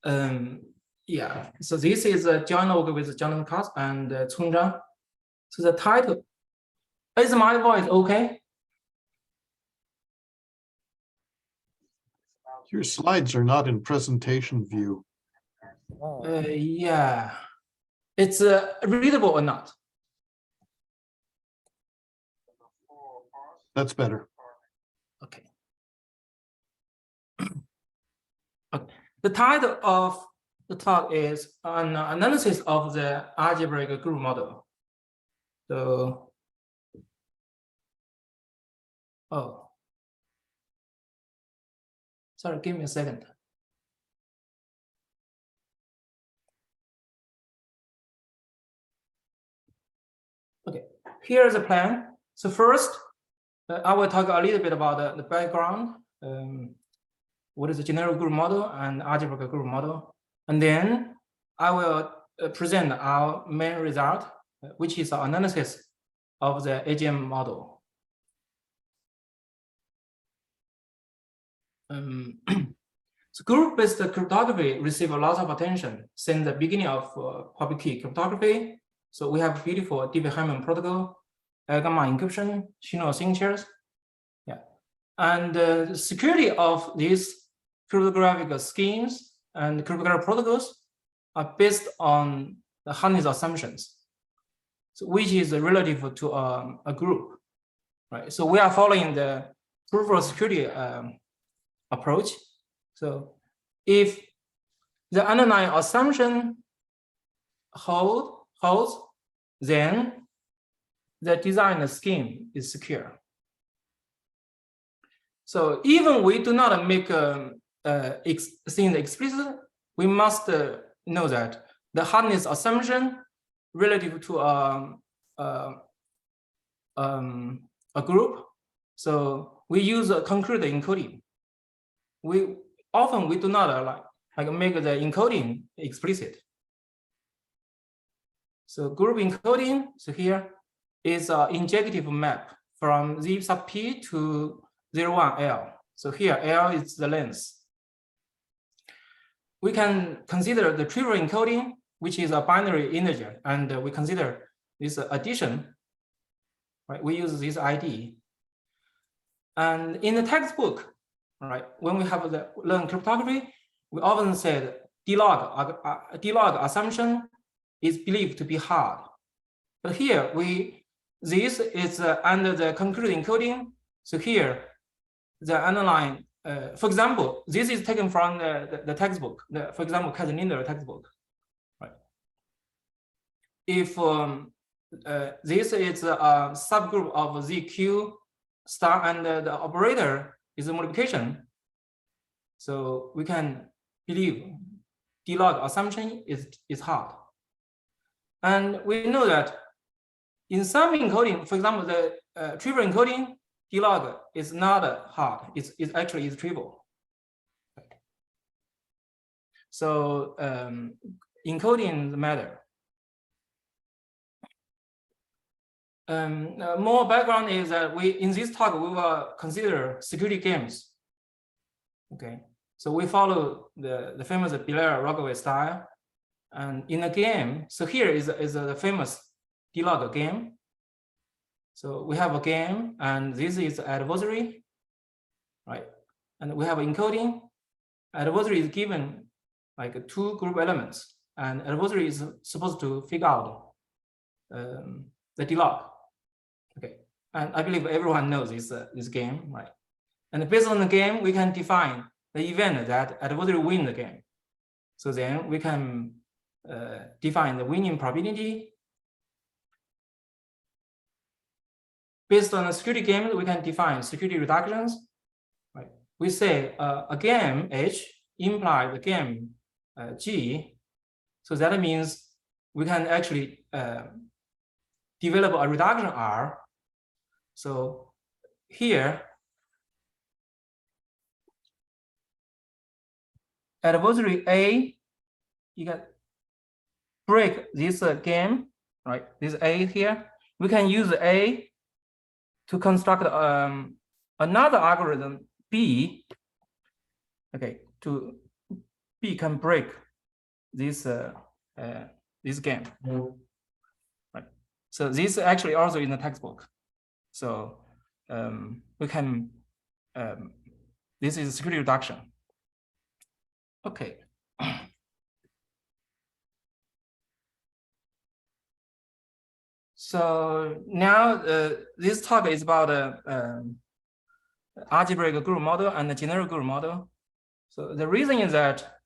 Yeah, so this is a joint work with Jonathan Katz and Cong Zhang. So the title, is my voice okay? Your slides are not in presentation view. Yeah, it's readable or not? That's better. Okay. Okay. The title of the talk is an analysis of the algebraic group model. So, oh, sorry, give me a second. Okay, here's the plan. So first, I will talk a little bit about the background. what is the general group model and algebraic group model. And then I will present our main result, which is our analysis of the AGM model. So group-based cryptography received a lot of attention since the beginning of public key cryptography. So we have beautiful David-Hammond protocol, gamma encryption, Shino signatures. Yeah, and the security of these cryptographic schemes and cryptographic protocols are based on the hardness assumptions, so which is relative to a group, right? So we are following the proof of security approach. So if the underlying assumption holds, then the design scheme is secure. So even we do not make things explicit, we must know that the hardness assumption relative to a group. So we use a concrete encoding. We do not like make the encoding explicit. So group encoding, so here is an injective map from Z sub P to 01 L. So here L is the length. We can consider the trivial encoding, which is a binary integer, and we consider this addition, right? We use this ID. And in the textbook, right, when we have learn cryptography, we often said D-log assumption is believed to be hard. But here this is under the concrete encoding. So here, the underlying, for example, this is taken from the textbook, for example, Kaiser-Linder textbook, right? If this is a subgroup of ZQ star and the operator is a multiplication, so we can believe D-log assumption is hard. And we know that in some encoding, for example, the trivial encoding, D-log is not hard. It's actually trivial. So encoding matter. More background is that in this talk we will consider security games. Okay, so we follow the famous Blair-Rockaway style, and in a game, so here is the famous D-log game. So we have a game, and this is adversary, right? And we have encoding. Adversary is given like 2 group elements, and adversary is supposed to figure out the D-log. Okay, and I believe everyone knows this game, right? And based on the game, we can define the event that adversary win the game. So then we can define the winning probability. Based on the security game, we can define security reductions. Right? We say a game H implies the game G. So that means we can actually develop a reduction R. So here, adversary A, you can break this game, right? This A here. We can use A to construct another algorithm B. Okay, to B can break this this game. Right. So this actually also in the textbook. So we can this is security reduction. Okay. So now this talk is about algebraic group model and the generic group model. So the reason is that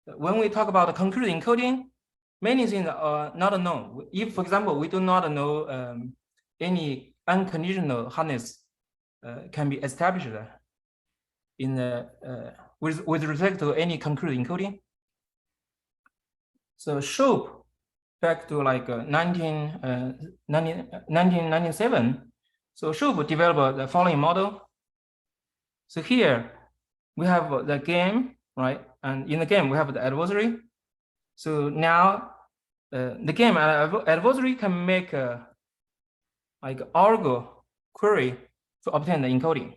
when we talk about concrete encoding, many things are not known. If, for example, we do not know any unconditional hardness can be established in with respect to any concrete encoding. So Shope, back to like 1997, so Shope developed the following model. So here, we have the game, right? And in the game, we have the adversary. So now the game adversary can make like algo query to obtain the encoding.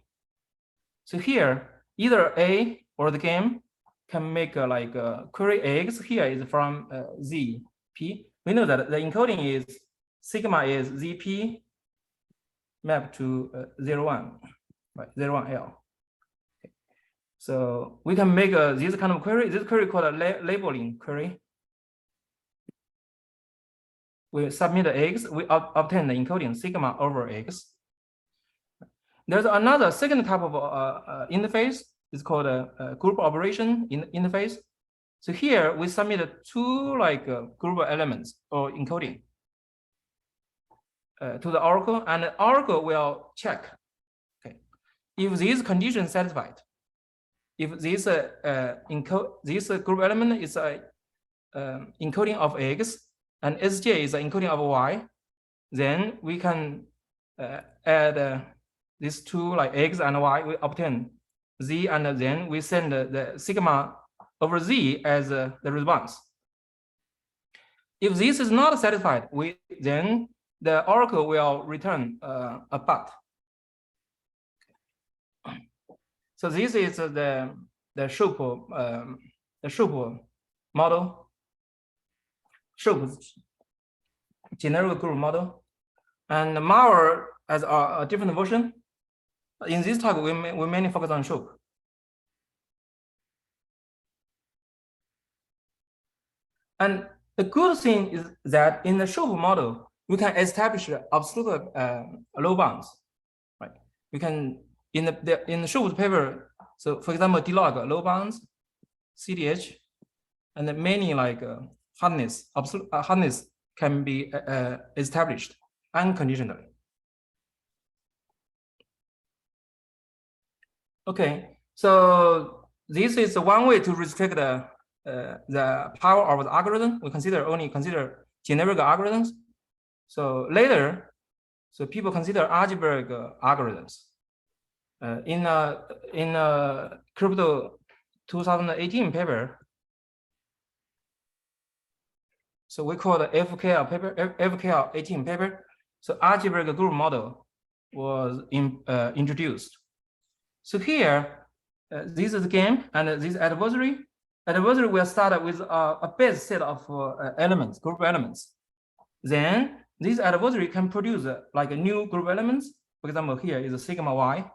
So here, either A or the game can make like query X. Here is from ZP. We know that the encoding is sigma is ZP mapped to 01, right? 01L. Okay. So we can make this kind of query. This query called a labeling query. We submit the X, we obtain the encoding sigma over X. There's another second type of interface. It's called a group operation interface. So here we submit two like group elements or encoding to the oracle, and the oracle will check, okay, if these conditions satisfied. If this this group element is a encoding of X and Sj is an encoding of Y, then we can add these two like X and Y, we obtain Z, and then we send the sigma over Z as the response. If this is not satisfied, then the oracle will return a but. So this is the Shoup model, Shoup generic group model, and Mauer has a different version. In this talk, we mainly focus on Shoup. And the good thing is that in the Shoup model, we can establish absolute low bounds, right? We can in the Shoup paper. So, for example, D-log low bounds, CDH, and many like hardness, absolute hardness can be established unconditionally. Okay, so this is one way to restrict the power of the algorithm. We only consider generic algorithms. So later, so people consider algebraic algorithms. In Crypto 2018 paper, so we call the FKL paper, FKL 18 paper. So algebraic group model was introduced. So here, this is the game, and this adversary. Adversary will start with a base set of elements, group elements. Then this adversary can produce like a new group elements. For example, here is a sigma Y.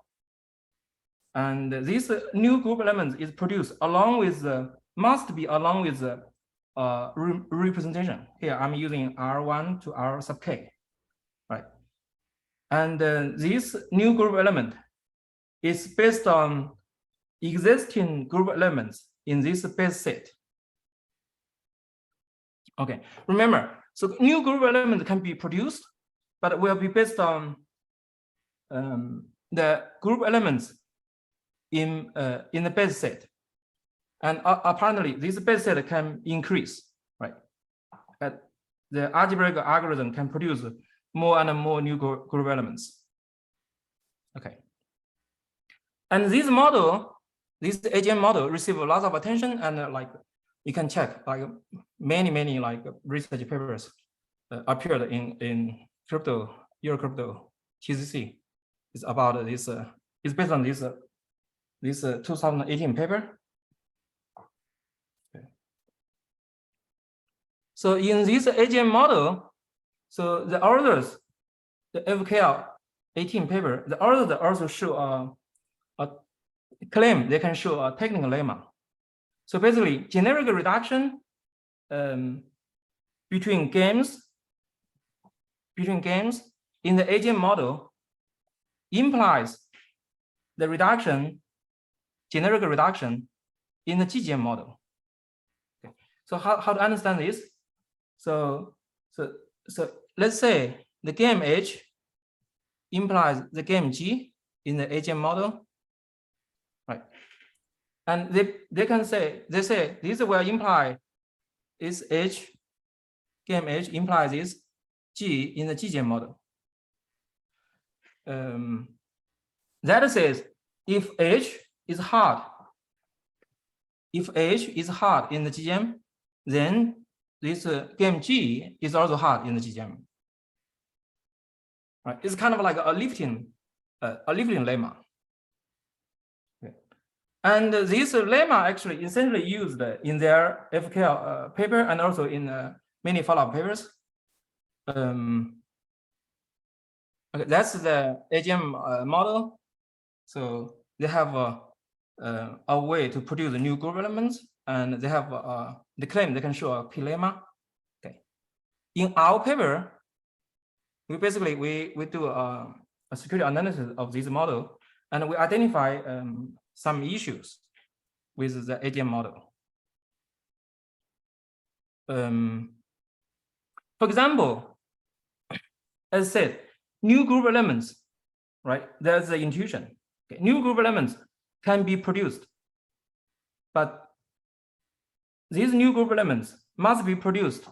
And this new group element is produced along with must be along with the representation. Here I'm using R1 to R sub K, right? And this new group element is based on existing group elements in this base set. Okay, remember, so new group element can be produced, but will be based on the group elements in the base set. And apparently this base set can increase, right? But the algebraic algorithm can produce more and more new group elements. Okay. And this model, this AGM model received lots of attention, and like you can check like many like research papers appeared in crypto, Eurocrypto, TCC. It's about this, it's based on this 2018 paper. Okay. So in this AGM model, so the authors, the FKL 18 paper, the authors also show a claim they can show a technical lemma. So basically, generic reduction between games in the AGM model implies the reduction, generic reduction in the GGM model. Okay. So how to understand this? So let's say the game H implies the game G in the AGM model, right? And they say this will imply is H, game H implies is G in the GGM model. That says if H is hard if H is hard in the GGM, then this game G is also hard in the GGM. Right? It's kind of like a lifting lemma. Okay. And this lemma actually essentially used in their FKL paper and also in many follow-up papers. Okay, that's the AGM model. So they have a way to produce new group elements, and they have they claim they can show a p-lemma. Okay. In our paper, we basically we do a security analysis of this model, and we identify some issues with the AGM model. For example, as I said, new group elements, right? There's the intuition. Okay. New group elements can be produced, but these new group elements must be produced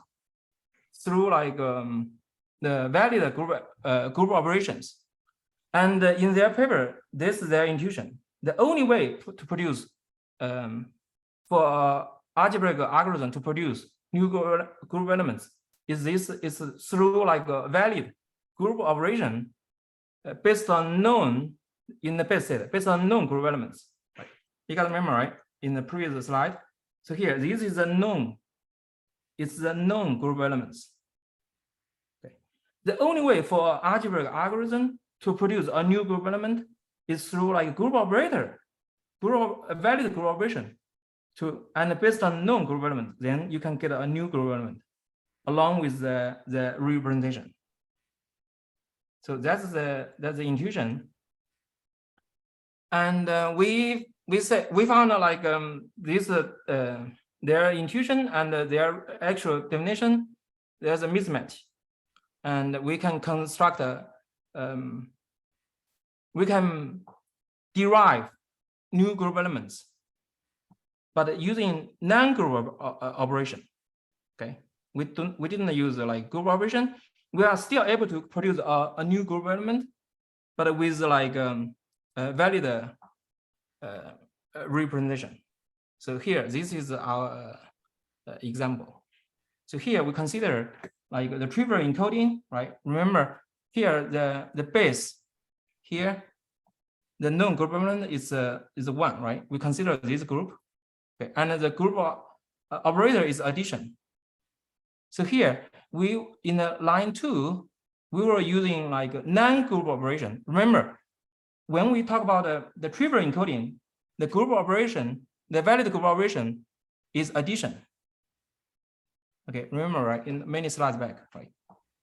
through like the valid group operations. And in their paper, this is their intuition. The only way to produce for algebraic algorithm to produce new group elements is through like a valid group operation based on known in the base set, based on known group elements. Right? You guys remember, right? In the previous slide. So here, this is a known. It's the known group elements. Okay. The only way for algebraic algorithm to produce a new group element is through like group operator, valid group operation, and based on known group element, then you can get a new group element along with the representation. So that's the intuition. And we found like this their intuition and their actual definition, there's a mismatch, and we can construct we can derive new group elements, but using non-group operation. Okay, we didn't use like group operation. We are still able to produce a new group element, but with like valid representation. So here, this is our example. So here we consider like the trivial encoding, right? Remember here the base here, the known group element is one, right? We consider this group, okay, and the group operator is addition. So here we in line 2, we were using like non-group operation. Remember, when we talk about the trivial encoding, the group operation, the valid group operation is addition. Okay, remember, right? In many slides back, right?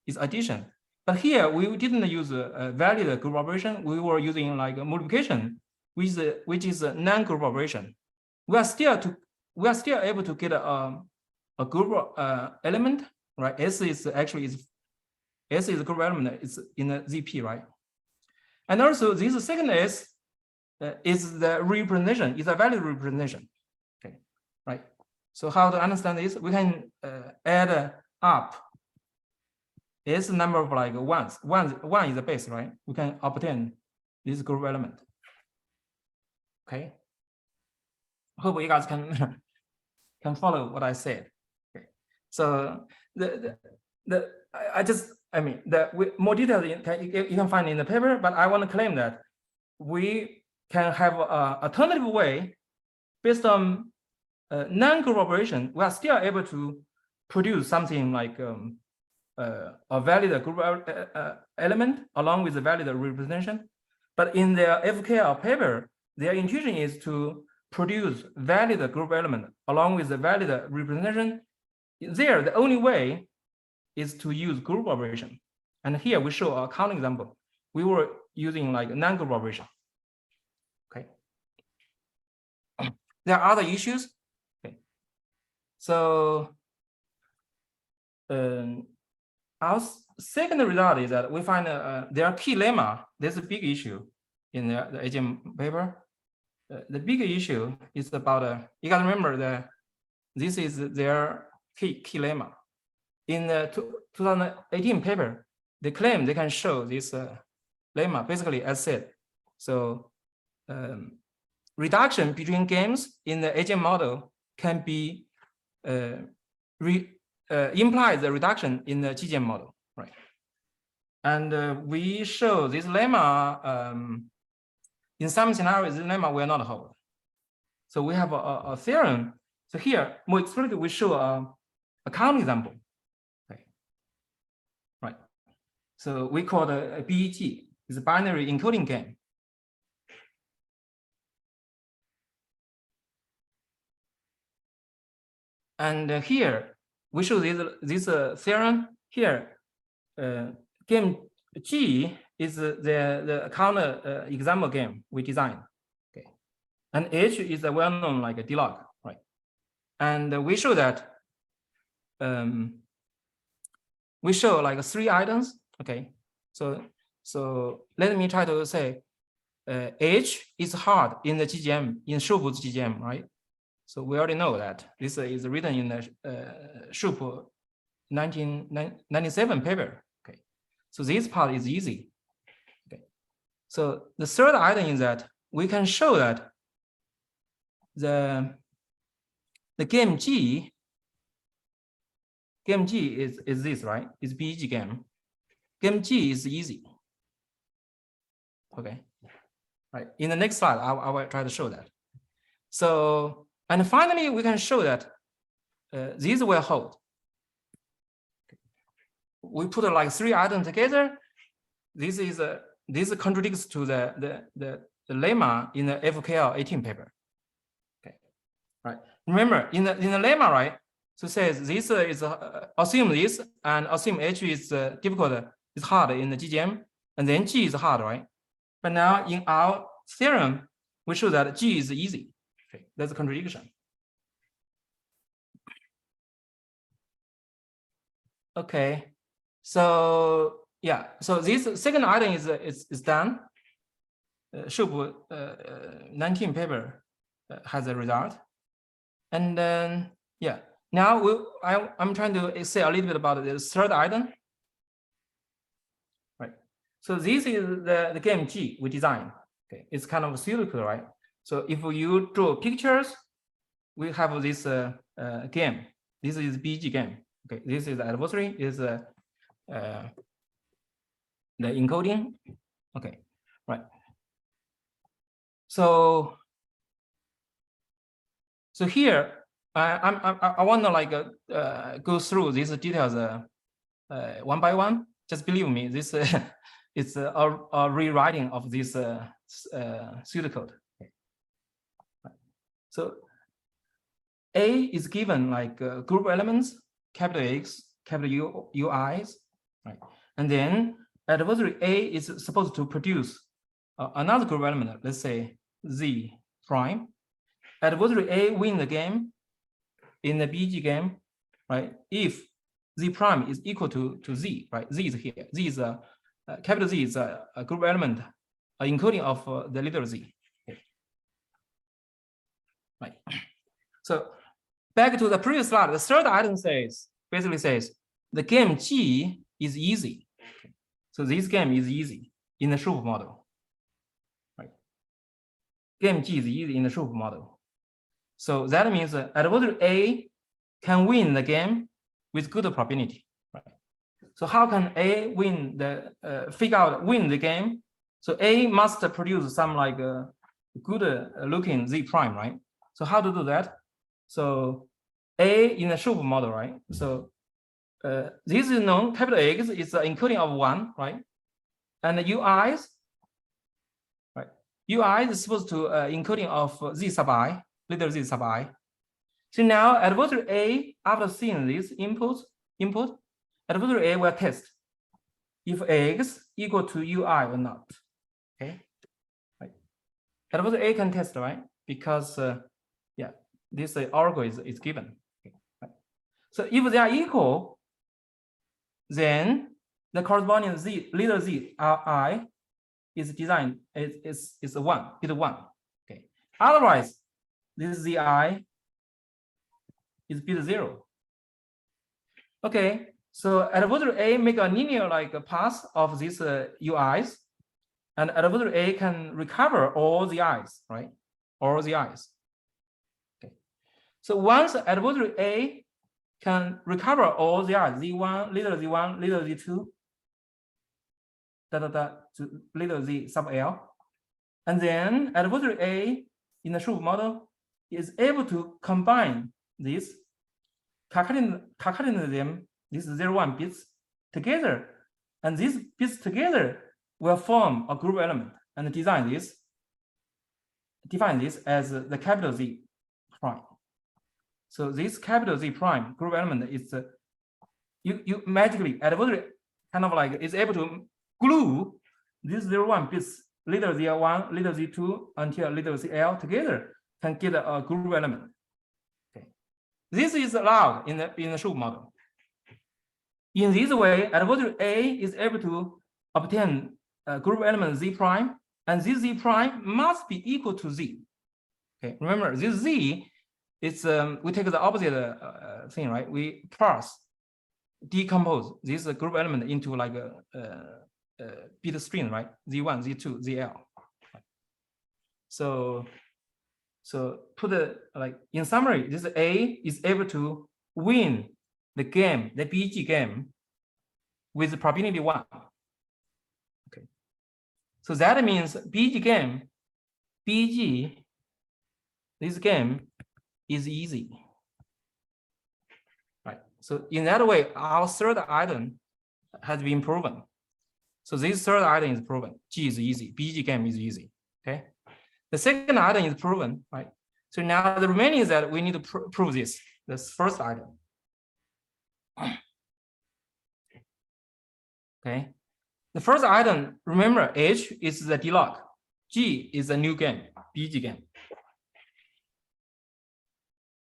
It's addition. But here we didn't use a valid group operation. We were using like a multiplication, which is a non-group operation. We are still able to get a group element, right? S is a group element. It's in a ZP, right? And also this second S is the representation, is a valid representation. Okay, right? So how to understand this? We can add up S number of like ones. One is the base, right? We can obtain this group element. Okay. Hope you guys can follow what I said. Okay. So more details you can find in the paper, but I want to claim that we can have an alternative way based on non-group operation. We are still able to produce something like a valid group element along with a valid representation. But in their FKL paper, their intuition is to produce valid group element along with the valid representation. There, the only way is to use group operation. And here we show a counterexample. We were using like non-group operation. Okay. There are other issues. Okay. So our second result is that we find there are key lemma. There's a big issue in the AGM paper. The big issue is about you guys remember this is their key lemma. In the 2018 paper, they claim they can show this lemma basically as said. So reduction between games in the agent model can be imply the reduction in the GGM model, right? And we show this lemma in some scenarios, this lemma will not hold. So we have a theorem. So here, more explicitly, we show a count example. Okay. Right. So we call the BEG, is a binary encoding game. And here we show this theorem here. Game G is the counter example game we designed. Okay, and H is a well-known like a D-log, right? And we show that we show like 3 items. Okay, so let me try to say H is hard in the GGM in Shupu's GGM, right? So we already know that this is written in the Shupu 1997 paper. Okay, so this part is easy. Okay, so the third item is that we can show that the game G is this, right? It's BEG game. Game G is easy. Okay, right. In the next slide, I will try to show that. So. And finally, we can show that these will hold. We put like 3 items together. This contradicts to the lemma in the FKL 18 paper. Okay, right. Remember in the lemma, right? So it says this is assume this and assume H is difficult, is hard in the GGM, and then G is hard, right? But now in our theorem, we show that G is easy. Okay, that's a contradiction. Okay, so yeah, so this second item is done. Shupu 19 paper has a result, and then yeah, now I'm trying to say a little bit about the third item. Right. So this is the game G we designed. Okay, it's kind of spherical, right? So if you draw pictures, we have this game. This is BG game. Okay, this is the adversary, is the encoding. Okay, right. So here I want to like go through these details one by one. Just believe me, this is a rewriting of this pseudocode. Okay. So A is given like group elements, capital X, capital UIs, right? And then adversary A is supposed to produce another group element, let's say Z prime. Adversary A win the game in the BG game, right? If Z prime is equal to Z, right? Z is here. Z is capital Z is a group element, encoding of the little z. Okay. Right. So back to the previous slide, the third item basically says the game G is easy. Okay. So this game is easy in the Shupu model. Right. Game G is easy in the Shupu model. So that means adversary A can win the game with good probability. Right. So how can A win win the game? So A must produce some like good looking Z prime, right? So how to do that? So A in the Shupu model, right? So this is known, capital X is the encoding of 1, right? And the UIs, right? UI is supposed to encoding of Z sub I, little z sub I. So now adversary A, after seeing this input, adversary A will test if X equal to UI or not. Okay, right? Adversary A can test, right? Because yeah, this oracle is given. Okay, right? So if they are equal, then the corresponding z little z I is designed is 1, it's 1. Okay. Otherwise, this zi is bit 0. Okay. So adversary A make a linear like a path of these UIs, and adversary A can recover all the I's, right? all the i's. Okay. So once adversary A can recover all the i's, z1, little z1, little z2, to little z sub l, and then adversary A in the Schroep model is able to combine these, concatenate them, these 0-1 bits together, and these bits together will form a group element and define this as the capital Z prime. So this capital Z prime group element is you magically adversary kind of like is able to glue these 0-1 bits, little z1, little z2 until little zl together can get a group element. Okay, this is allowed in the Schroep model. In this way, adversary A is able to obtain a group element Z prime, and this Z prime must be equal to Z. Okay, remember this Z is we take the opposite thing, right? We decompose this group element into like a bit string, right? Z1, Z2, ZL. So put the like in summary, this A is able to win the game, the BG game, with probability 1. Okay, so that means BG game, this game is easy, right? So in that way, our third item has been proven. So this third item is proven. G is easy. BG game is easy. Okay. The second item is proven, right? So now the remaining is that we need to prove this first item. Okay. The first item, remember, H is the D-log. G is a new game, BG game.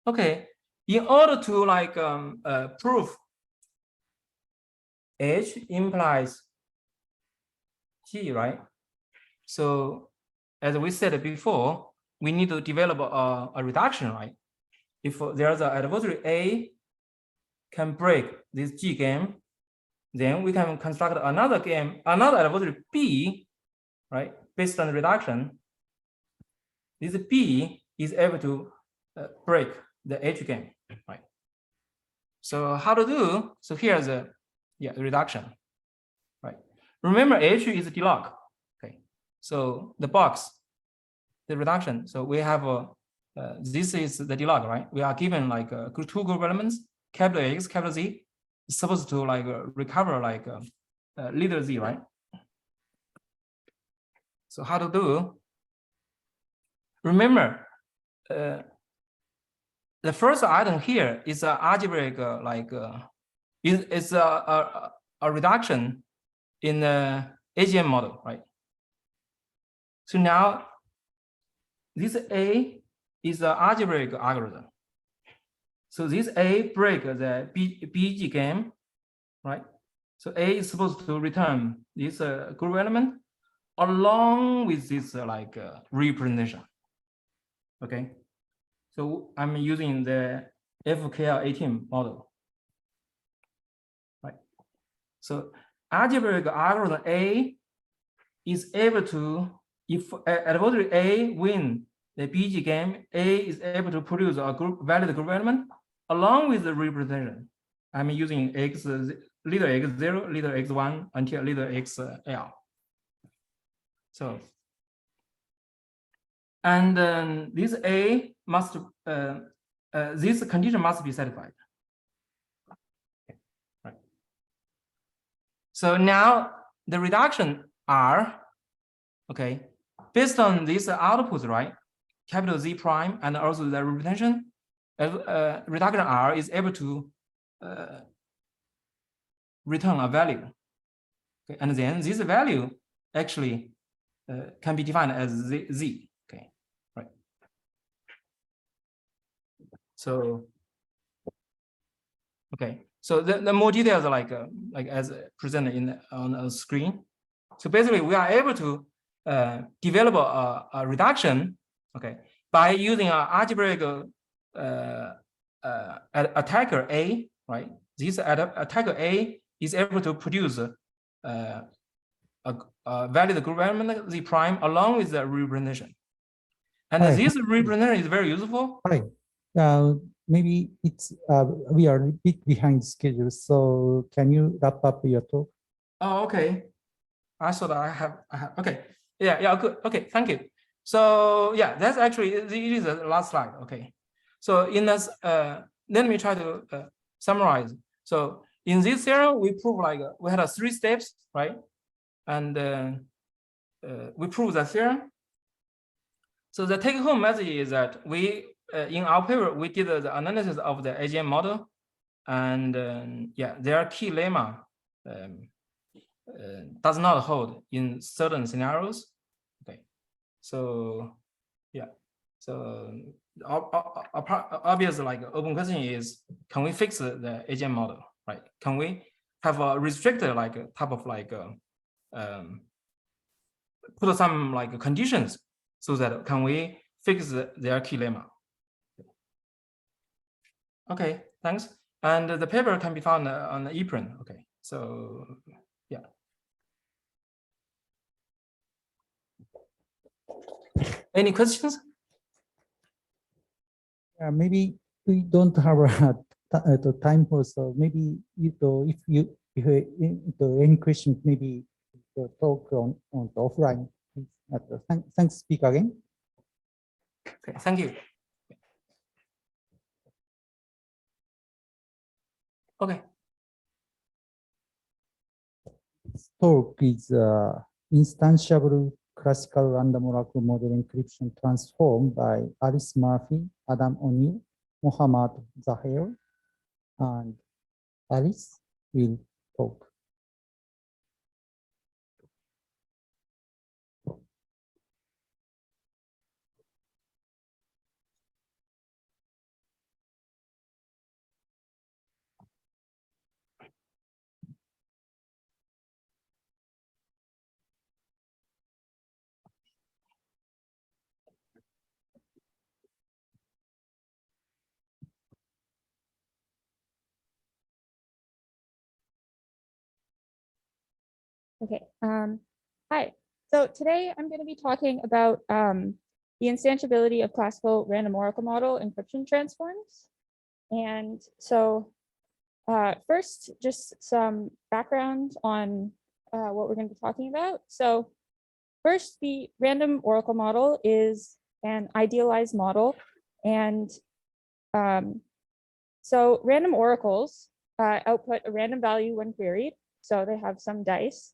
Okay. In order to like prove H implies G, right? So as we said before, we need to develop a reduction, right? If there's an adversary A can break this G game, then we can construct another game, another adversary B, right? Based on the reduction, this B is able to break the H game, right? So how to do? So here's a reduction, right? Remember H is D-log. Okay, so the box, the reduction. So we have this is the D-log, right? We are given like two group elements, capital X, capital Z. It's supposed to like recover like little z, right? So how to do? Remember, the first item here is an algebraic it's a reduction in the AGM model, right? So now this A is an algebraic algorithm. So this A break the BG game, right? So A is supposed to return this group element along with this representation. Okay, so I'm using the FKL18 model, right? So algebraic algorithm A is able to, if adversary A win the BG game, A is able to produce a valid group element along with the representation. I'm using little x0, little x1 until little xl. So, and this A must, this condition must be satisfied. Okay. Right. So now the reduction R, okay, based on these outputs, right? Capital Z prime and also the representation, reduction R is able to return a value. Okay, and then this value actually can be defined as Z. Okay, right. So, okay, so the more details like as presented on the screen. So basically, we are able to develop a reduction, okay, by using an algebraic attacker A, right? This attacker A is able to produce a valid group element Z prime along with the representation. And Hi. this representative is very useful. Hi. Maybe it's we are a bit behind schedule, so can you wrap up your talk? Oh, okay. I thought I have okay. Yeah, good. Okay, thank you. So yeah, that's actually it is the last slide. Okay. So in this, let me try to summarize. So in this theorem, we prove like we had 3 steps, right? And we prove the theorem. So the take-home message is that we in our paper we did the analysis of the AGM model, and yeah, their key lemma does not hold in certain scenarios. Okay, so yeah, so obviously, like open question is, can we fix the AGM model, right? Can we have a restricted like type of like put some like conditions so that can we fix their key lemma? Okay, thanks. And the paper can be found on the ePrint. Okay, so yeah. Any questions? Maybe we don't have the time for, so maybe if any questions, maybe the talk on the offline. Thanks, speak again. Okay, thank you. Okay. This talk is instantiable classical random oracle model encryption transformed by Alice Murphy, Adam O'Neill, Mohammad Zahir, and Alice will talk. Okay. Hi. So today I'm going to be talking about the instantiability of classical random oracle model encryption transforms. And so first, just some background on what we're going to be talking about. So first, the random oracle model is an idealized model. And so random oracles output a random value when queried. So they have some dice.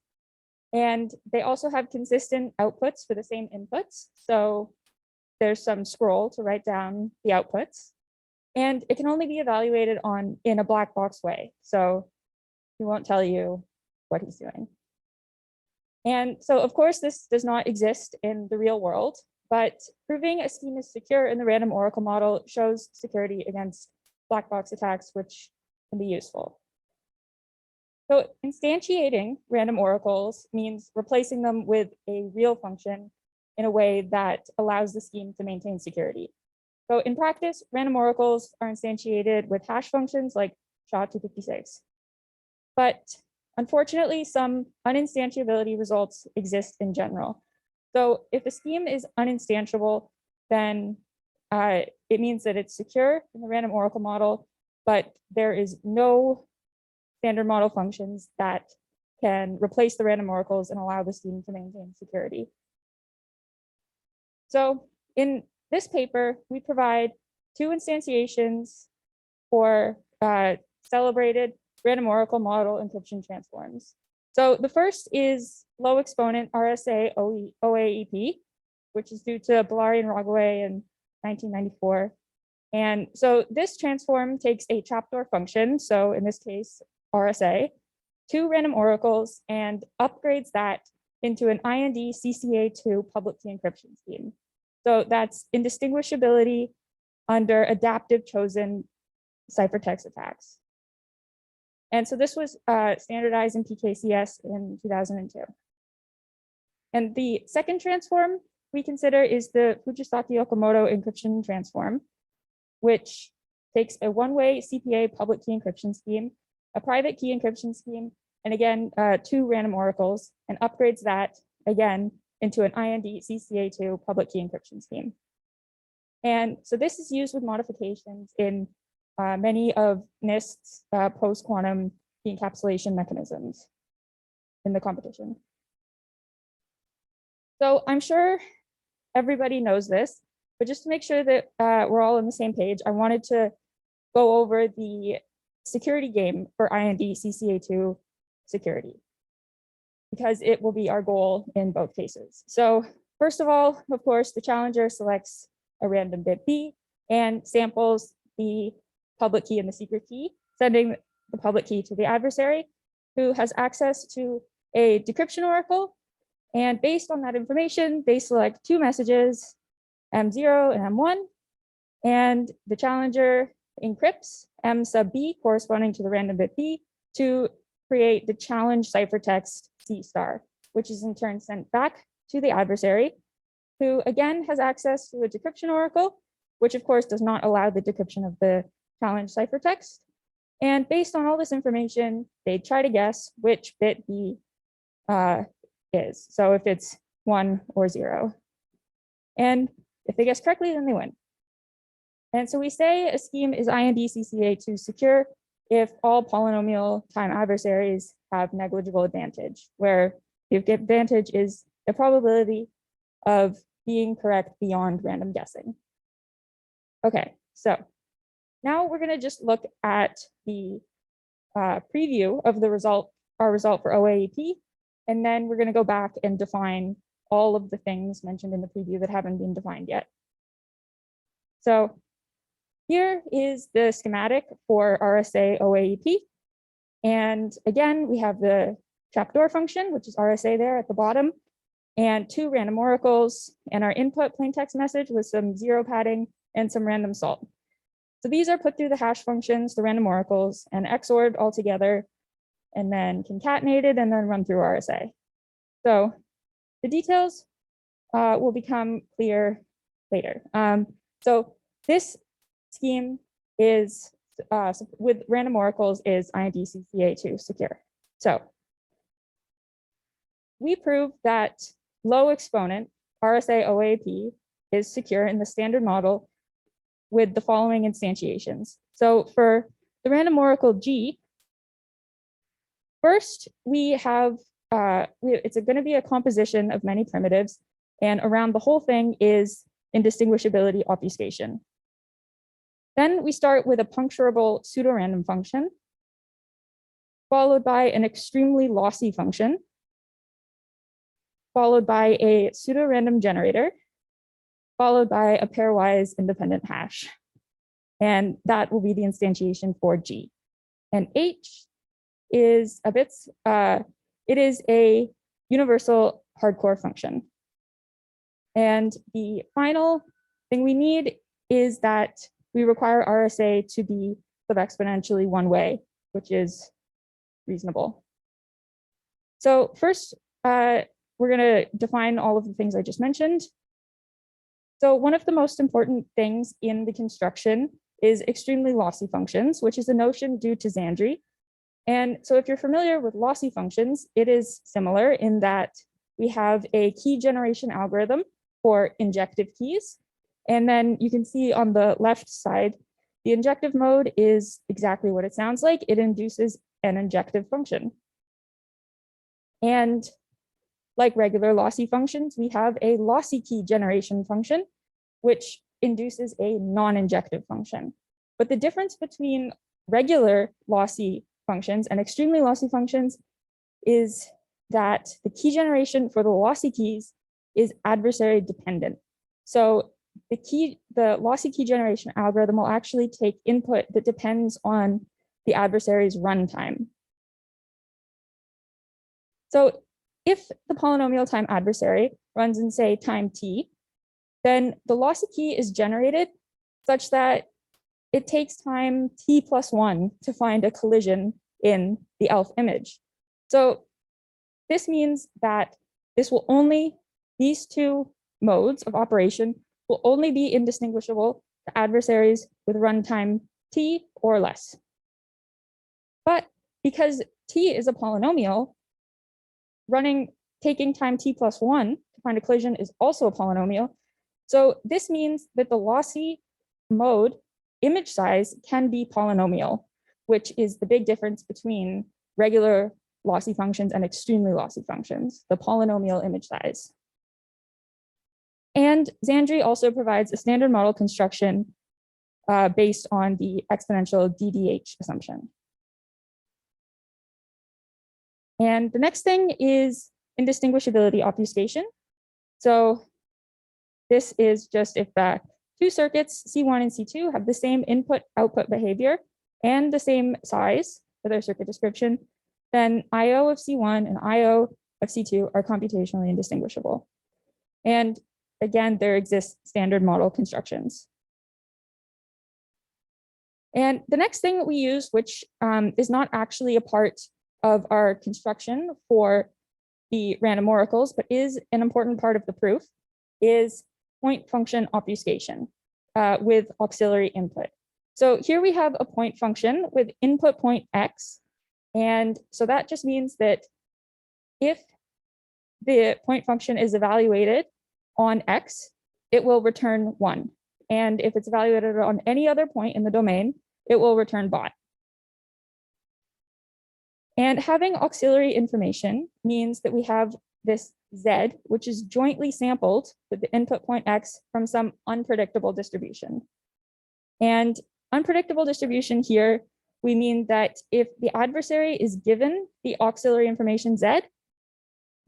And they also have consistent outputs for the same inputs. So there's some scroll to write down the outputs. And it can only be evaluated in a black box way. So he won't tell you what he's doing. And so, of course, this does not exist in the real world, but proving a scheme is secure in the random oracle model shows security against black box attacks, which can be useful. So instantiating random oracles means replacing them with a real function in a way that allows the scheme to maintain security. So in practice, random oracles are instantiated with hash functions like SHA-256. But unfortunately, some uninstantiability results exist in general. So if a scheme is uninstantiable, then it means that it's secure in the random oracle model, but there is no standard model functions that can replace the random oracles and allow the scheme to maintain security. So in this paper, we provide 2 instantiations for celebrated random oracle model encryption transforms. So the first is low exponent RSA OAEP, which is due to Bellari and Rogaway in 1994. And so this transform takes a trapdoor function, so in this case, RSA, 2 random oracles, and upgrades that into an IND CCA2 public key encryption scheme. So that's indistinguishability under adaptive chosen ciphertext attacks. And so this was standardized in PKCS in 2002. And the second transform we consider is the Fujisaki-Okamoto encryption transform, which takes a one-way CPA public key encryption scheme, a private key encryption scheme, and again, 2 random oracles, and upgrades that again into an IND CCA2 public key encryption scheme. And so this is used with modifications in many of NIST's post-quantum encapsulation mechanisms in the competition. So I'm sure everybody knows this, but just to make sure that we're all on the same page, I wanted to go over the security game for IND CCA2 security, because it will be our goal in both cases. So first of all, of course, the challenger selects a random bit B and samples the public key and the secret key, sending the public key to the adversary, who has access to a decryption oracle. And based on that information, they select two messages, M0 and M1, and the challenger encrypts M sub B corresponding to the random bit B to create the challenge ciphertext C star, which is in turn sent back to the adversary, who again has access to a decryption oracle, which of course does not allow the decryption of the challenge ciphertext. And based on all this information, they try to guess which bit B is. So if it's 1 or 0. And if they guess correctly, then they win. And so we say a scheme is IND CCA2 secure if all polynomial time adversaries have negligible advantage, where the advantage is the probability of being correct beyond random guessing. Okay, so now we're going to just look at the preview of the result, our result for OAEP, and then we're going to go back and define all of the things mentioned in the preview that haven't been defined yet. So here is the schematic for RSA OAEP. And again, we have the trapdoor function, which is RSA there at the bottom, and two random oracles, and our input plaintext message with some 0 padding and some random salt. So these are put through the hash functions, the random oracles, and XORed all together, and then concatenated and then run through RSA. So the details will become clear later. So this scheme is with random oracles is IND CCA2 secure. So we prove that low exponent RSA OAP is secure in the standard model with the following instantiations. So for the random oracle G, first we have, it's going to be a composition of many primitives, and around the whole thing is indistinguishability obfuscation. Then we start with a puncturable pseudorandom function, followed by an extremely lossy function, followed by a pseudorandom generator, followed by a pairwise independent hash. And that will be the instantiation for G. And H is a bit, it is a universal hardcore function. And the final thing we need is that we require RSA to be sub-exponentially one way, which is reasonable. So first, we're going to define all of the things I just mentioned. So one of the most important things in the construction is extremely lossy functions, which is a notion due to Zandri. And so if you're familiar with lossy functions, it is similar in that we have a key generation algorithm for injective keys. And then you can see on the left side, the injective mode is exactly what it sounds like. It induces an injective function. And like regular lossy functions, we have a lossy key generation function, which induces a non-injective function. But the difference between regular lossy functions and extremely lossy functions is that the key generation for the lossy keys is adversary dependent. So the lossy key generation algorithm will actually take input that depends on the adversary's runtime. So if the polynomial time adversary runs in, say, time t, then the lossy key is generated such that it takes time t+1 to find a collision in the ELF image. So this means that these two modes of operation will only be indistinguishable to adversaries with runtime t or less. But because t is a polynomial, taking time t+1 to find a collision is also a polynomial. So this means that the lossy mode image size can be polynomial, which is the big difference between regular lossy functions and extremely lossy functions, the polynomial image size. And Xandri also provides a standard model construction based on the exponential DDH assumption. And the next thing is indistinguishability obfuscation. So this is just if two circuits, C1 and C2, have the same input-output behavior and the same size for their circuit description, then IO of C1 and IO of C2 are computationally indistinguishable. And again, there exist standard model constructions. And the next thing that we use, which is not actually a part of our construction for the random oracles, but is an important part of the proof, is point function obfuscation with auxiliary input. So here we have a point function with input point x. And so that just means that if the point function is evaluated on x, it will return 1. And if it's evaluated on any other point in the domain, it will return bot. And having auxiliary information means that we have this z, which is jointly sampled with the input point x from some unpredictable distribution. And unpredictable distribution here, we mean that if the adversary is given the auxiliary information z,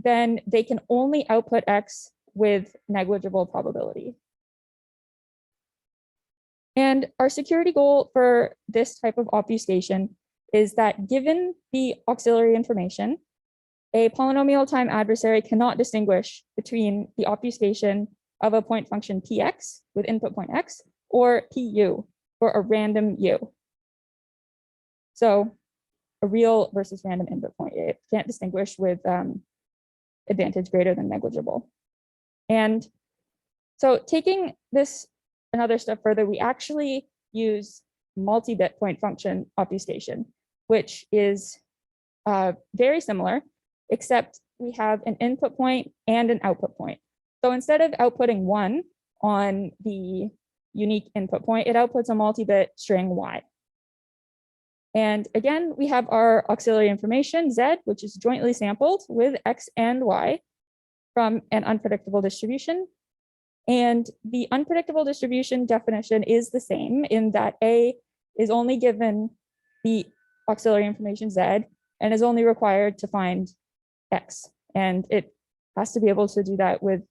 then they can only output x with negligible probability. And our security goal for this type of obfuscation is that given the auxiliary information, a polynomial time adversary cannot distinguish between the obfuscation of a point function px with input point x or pu or a random u. So a real versus random input point, it can't distinguish with advantage greater than negligible. And so taking this another step further, we actually use multi-bit point function obfuscation, which is very similar, except we have an input point and an output point. So instead of outputting 1 on the unique input point, it outputs a multi-bit string y. And again, we have our auxiliary information, z, which is jointly sampled with x and y from an unpredictable distribution. And the unpredictable distribution definition is the same in that A is only given the auxiliary information z and is only required to find x. And it has to be able to do that with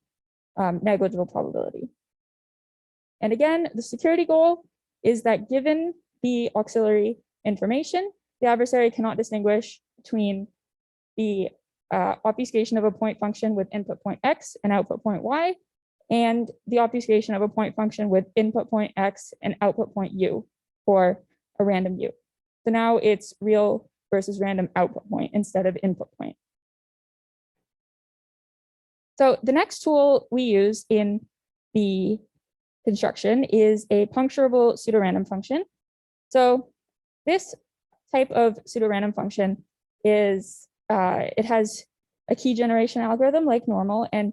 negligible probability. And again, the security goal is that given the auxiliary information, the adversary cannot distinguish between the obfuscation of a point function with input point x and output point y, and the obfuscation of a point function with input point x and output point u for a random u. So now it's real versus random output point instead of input point. So the next tool we use in the construction is a puncturable pseudorandom function. So this type of pseudorandom function is, it has a key generation algorithm like normal, and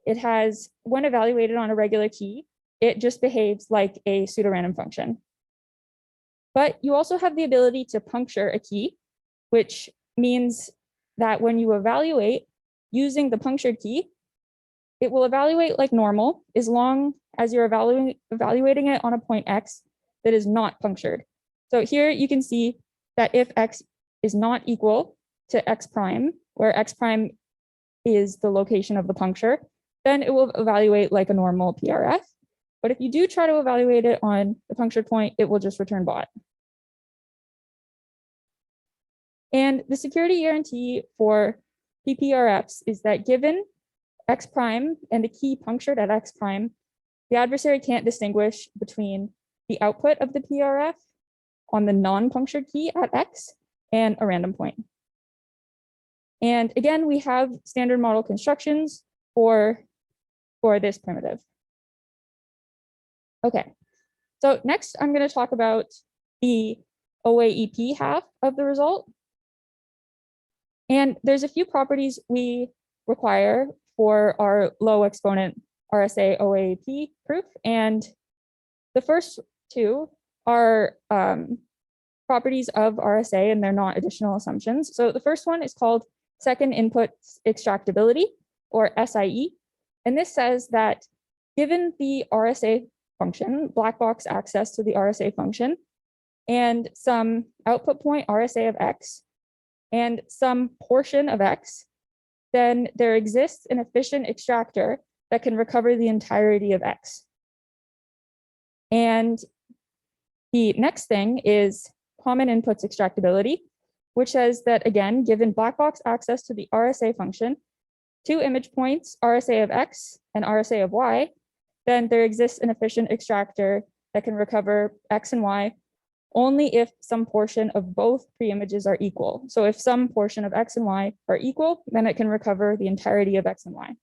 it has, when evaluated on a regular key, it just behaves like a pseudorandom function. But you also have the ability to puncture a key, which means that when you evaluate using the punctured key, it will evaluate like normal as long as you're evaluating it on a point x that is not punctured. So here you can see that if x is not equal to x prime, where x prime is the location of the puncture, then it will evaluate like a normal PRF. But if you do try to evaluate it on the punctured point, it will just return bot. And the security guarantee for PPRFs is that given x prime and the key punctured at x prime, the adversary can't distinguish between the output of the PRF on the non-punctured key at x and a random point. And again, we have standard model constructions for this primitive. Okay, so next I'm going to talk about the OAEP half of the result. And there's a few properties we require for our low exponent RSA OAP proof. And the first two are properties of RSA, and they're not additional assumptions. So the first one is called second input extractability, or SIE. And this says that given the RSA function, black box access to the RSA function, and some output point RSA of X, and some portion of X, then there exists an efficient extractor that can recover the entirety of X. And the next thing is common inputs extractability, which says that, again, given black box access to the RSA function, two image points, RSA of X and RSA of Y, then there exists an efficient extractor that can recover X and Y only if some portion of both pre-images are equal. So if some portion of X and Y are equal, then it can recover the entirety of X and Y.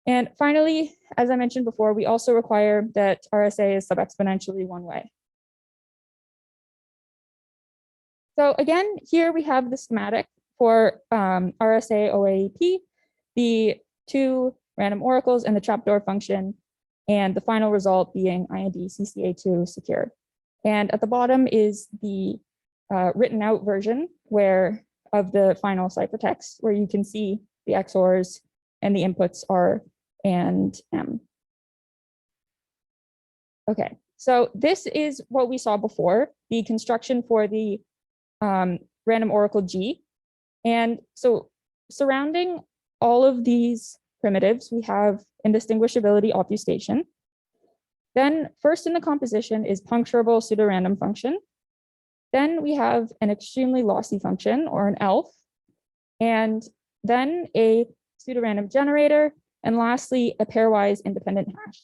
And finally, as I mentioned before, we also require that RSA is sub-exponentially one way. So again, here we have the schematic for RSA OAP, the two random oracles and the trapdoor function, and the final result being IND CCA2 secure. And at the bottom is the written out version of the final ciphertext, where you can see the XORs and the inputs R and M. Okay, so this is what we saw before, the construction for the random oracle G. And so surrounding all of these primitives, we have indistinguishability obfuscation. Then first in the composition is puncturable pseudorandom function. Then we have an extremely lossy function, or an ELF, and then a pseudorandom generator, and lastly, a pairwise independent hash.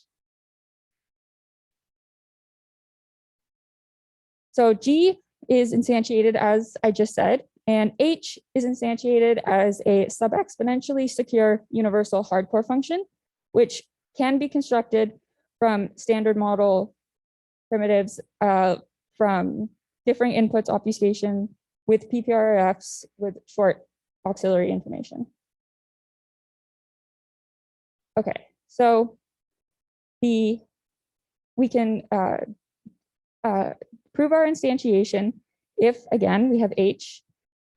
So G is instantiated as I just said, and H is instantiated as a sub-exponentially secure universal hardcore function, which can be constructed from standard model primitives from differing inputs obfuscation with PPRFs with short auxiliary information. Okay, so we can prove our instantiation if, again, we have H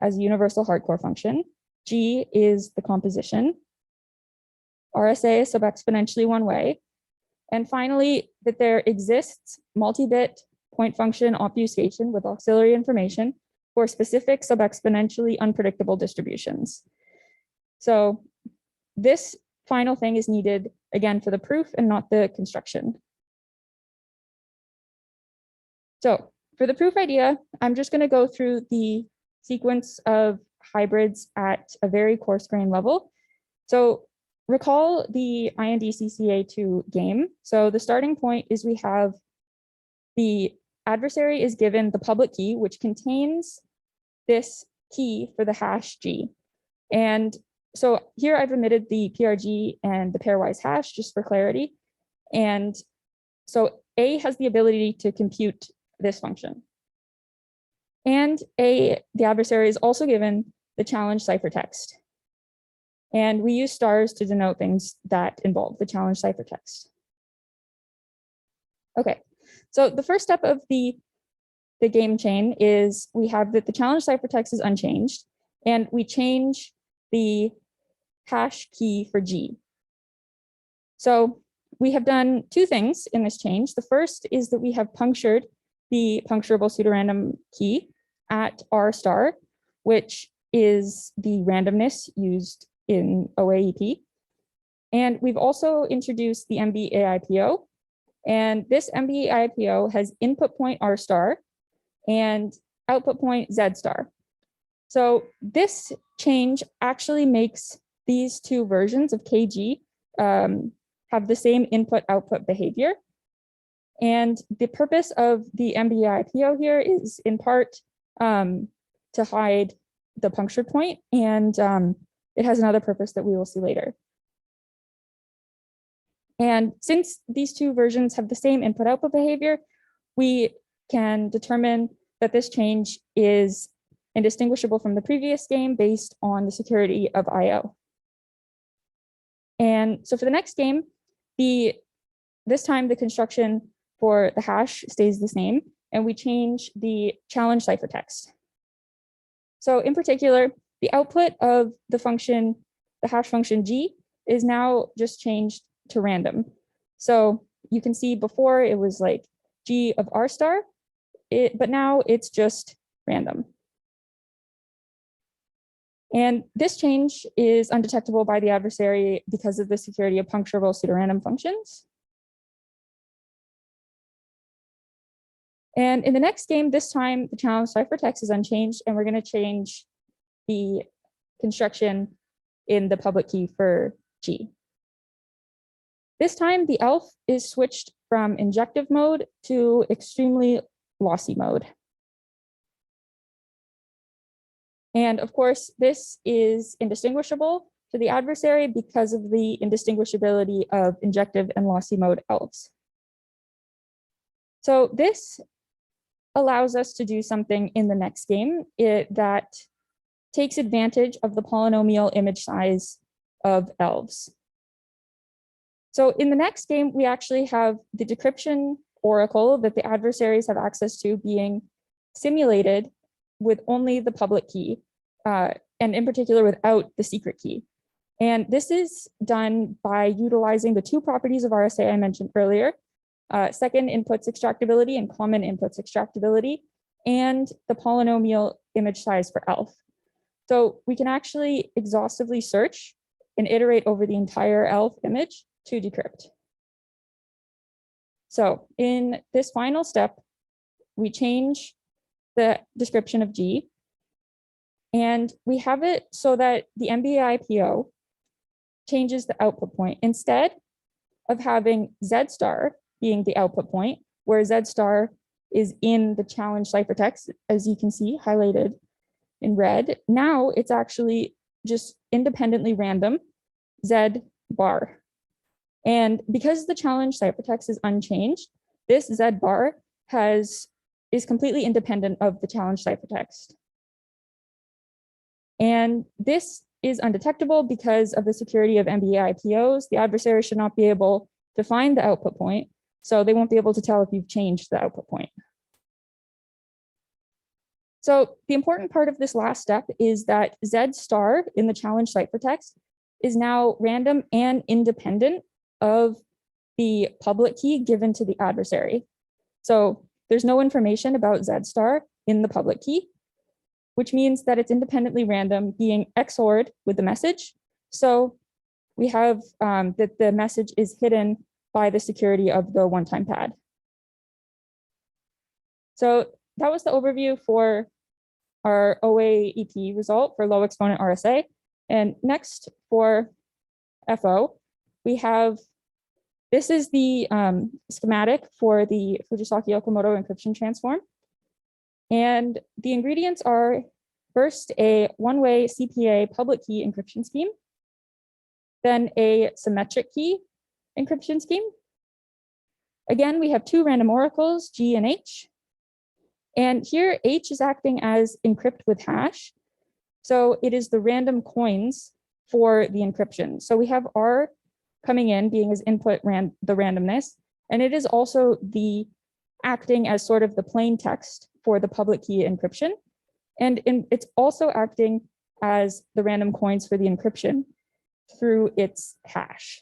as a universal hardcore function, G is the composition, RSA is sub-exponentially one way, and finally, that there exists multi-bit point function obfuscation with auxiliary information for specific sub-exponentially unpredictable distributions. So this final thing is needed, again, for the proof and not the construction. So for the proof idea, I'm just going to go through the sequence of hybrids at a very coarse grain level. So recall the IND CCA2 game. So the starting point is we have the adversary is given the public key, which contains this key for the hash G. And so here I've omitted the PRG and the pairwise hash just for clarity. And so A has the ability to compute this function. And the adversary is also given the challenge ciphertext. And we use stars to denote things that involve the challenge ciphertext. Okay, so the first step of the game chain is we have that the challenge ciphertext is unchanged, and we change the hash key for G. So we have done two things in this change. The first is that we have punctured the puncturable pseudorandom key at R star, which is the randomness used in OAEP. And we've also introduced the MB-AIPO. And this MB-AIPO has input point R star and output point Z star. So this change actually makes these two versions of KG have the same input-output behavior. And the purpose of the MB-AIPO here is in part to hide the punctured point, and it has another purpose that we will see later. And since these two versions have the same input-output behavior, we can determine that this change is indistinguishable from the previous game based on the security of IO. And so for the next game, this time the construction for the hash stays the same, and we change the challenge ciphertext. So in particular, the output of the function, the hash function G, is now just changed to random. So you can see before it was like G of R star, but now it's just random. And this change is undetectable by the adversary because of the security of puncturable pseudorandom functions. And in the next game, this time the challenge ciphertext is unchanged, and we're going to change the construction in the public key for G. This time the ELF is switched from injective mode to extremely lossy mode. And of course, this is indistinguishable to the adversary because of the indistinguishability of injective and lossy mode ELFs. So this allows us to do something in the next game that takes advantage of the polynomial image size of ELFs. So in the next game, we actually have the decryption oracle that the adversaries have access to being simulated with only the public key, and in particular without the secret key. And this is done by utilizing the two properties of RSA I mentioned earlier, second inputs extractability and common inputs extractability, and the polynomial image size for ELF. So we can actually exhaustively search and iterate over the entire ELF image to decrypt. So in this final step, we change the description of G, and we have it so that the MBIPO changes the output point. Instead of having Z star being the output point, where Z star is in the challenge ciphertext, as you can see highlighted in red, now it's actually just independently random Z bar. And because the challenge ciphertext is unchanged, this Z bar is completely independent of the challenge ciphertext. And this is undetectable because of the security of MBIPOs. The adversary should not be able to find the output point, so they won't be able to tell if you've changed the output point. So the important part of this last step is that Z star in the challenge ciphertext is now random and independent of the public key given to the adversary. So there's no information about Z star in the public key, which means that it's independently random being XORed with the message. So we have that the message is hidden by the security of the one-time pad. So that was the overview for our OAEP result for low exponent RSA. And next for FO, we have, this is the schematic for the Fujisaki Okamoto encryption transform. And the ingredients are first a one-way CPA public key encryption scheme, then a symmetric key encryption scheme. Again, we have two random oracles, G and H. And here H is acting as encrypt with hash. So it is the random coins for the encryption. So we have R coming in being as input the randomness, and it is also the acting as sort of the plain text for the public key encryption. And it's also acting as the random coins for the encryption through its hash.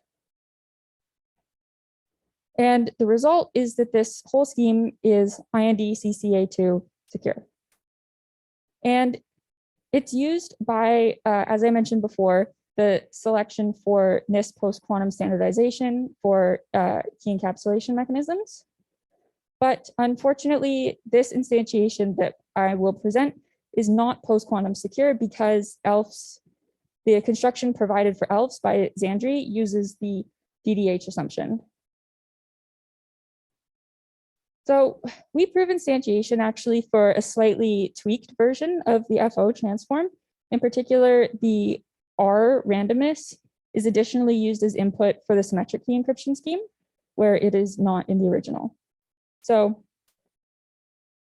And the result is that this whole scheme is IND CCA2 secure. And it's used by, as I mentioned before, the selection for NIST post-quantum standardization for key encapsulation mechanisms. But unfortunately, this instantiation that I will present is not post-quantum secure because ELFs, the construction provided for ELFs by Xandri uses the DDH assumption. So we prove instantiation actually for a slightly tweaked version of the FO transform. In particular, the R randomness is additionally used as input for the symmetric key encryption scheme, where it is not in the original. So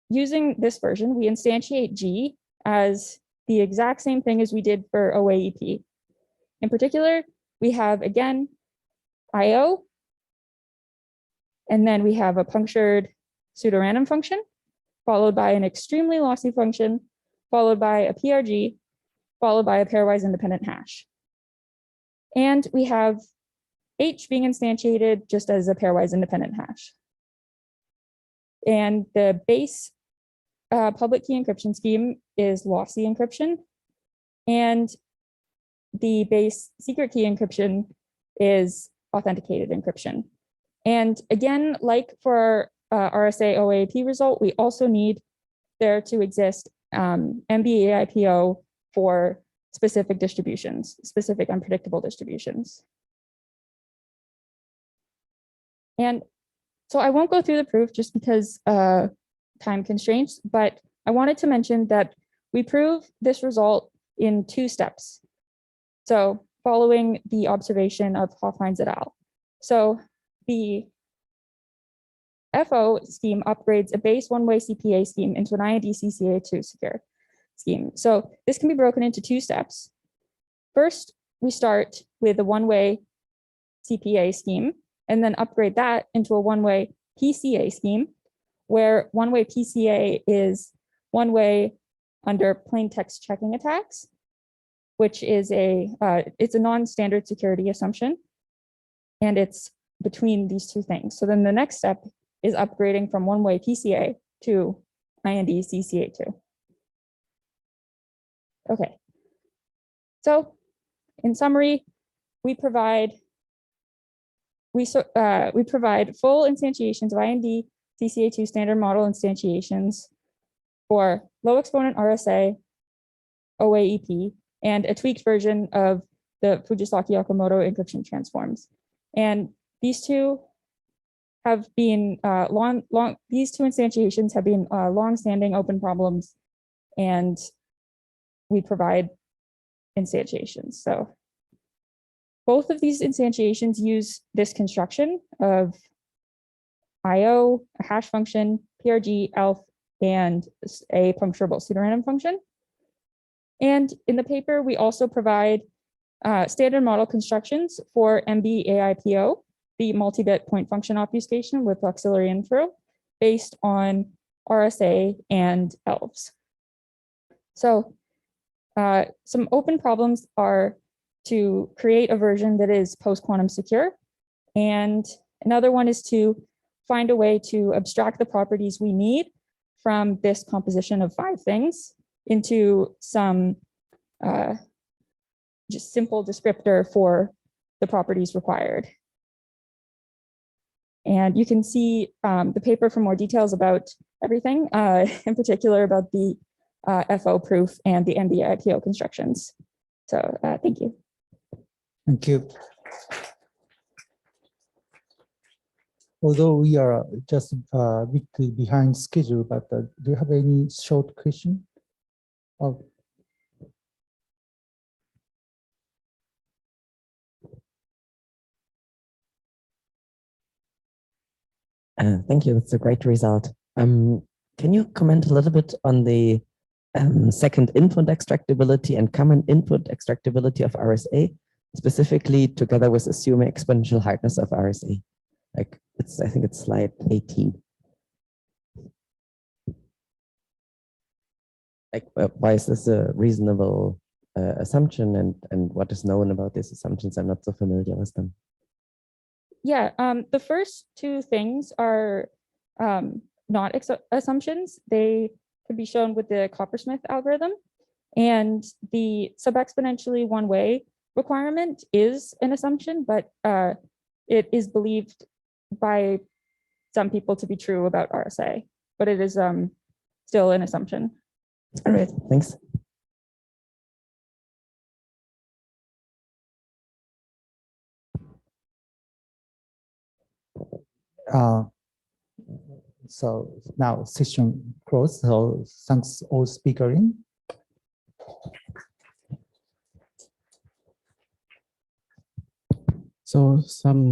using this version, we instantiate G as the exact same thing as we did for OAEP. In particular, we have, again, IO, and then we have a punctured pseudorandom function, followed by an extremely lossy function, followed by a PRG, followed by a pairwise independent hash. And we have H being instantiated just as a pairwise independent hash. And the base public key encryption scheme is lossy encryption. And the base secret key encryption is authenticated encryption. And again, like for our RSA OAP result, we also need there to exist MBAIPO for specific distributions, specific unpredictable distributions. And so I won't go through the proof just because time constraints, but I wanted to mention that we prove this result in 2 steps. So following the observation of Hofheinz et al. So the FO scheme upgrades a base one-way CPA scheme into an IND CCA2 secure scheme. So this can be broken into 2 steps. First, we start with a one-way CPA scheme and then upgrade that into a one-way PCA scheme, where one-way PCA is one-way under plain text checking attacks, which is it's a non-standard security assumption, and it's between these 2 things. So then the next step is upgrading from one-way PCA to IND CCA2. Okay. So in summary, we provide full instantiations of IND CCA2 standard model instantiations for low exponent RSA, OAEP, and a tweaked version of the Fujisaki-Okamoto encryption transforms. And these 2 have been these 2 instantiations have been long-standing open problems, and we provide instantiations. So both of these instantiations use this construction of IO, a hash function, PRG, ELF, and a puncturable pseudorandom function. And in the paper, we also provide standard model constructions for MBAIPO, the multi-bit point function obfuscation with auxiliary info based on RSA and ELFs. So some open problems are to create a version that is post-quantum secure. And another one is to find a way to abstract the properties we need from this composition of 5 things into some just simple descriptor for the properties required. And you can see the paper for more details about everything, in particular about the FO proof and the MBAIPO constructions. So thank you. Thank you. Although we are just a bit behind schedule, but do you have any short question? Oh. Thank you. That's a great result. Can you comment a little bit on the second input extractability and common input extractability of RSA, specifically together with assuming exponential hardness of RSA? Like I think it's slide 18. Like, why is this a reasonable assumption, and what is known about these assumptions? I'm not so familiar with them. Yeah, the first 2 things are not assumptions. They could be shown with the Coppersmith algorithm, and the sub-exponentially one-way requirement is an assumption, but it is believed by some people to be true about RSA, but it is still an assumption. All right, thanks. So now session closed. So thanks all speakers. So some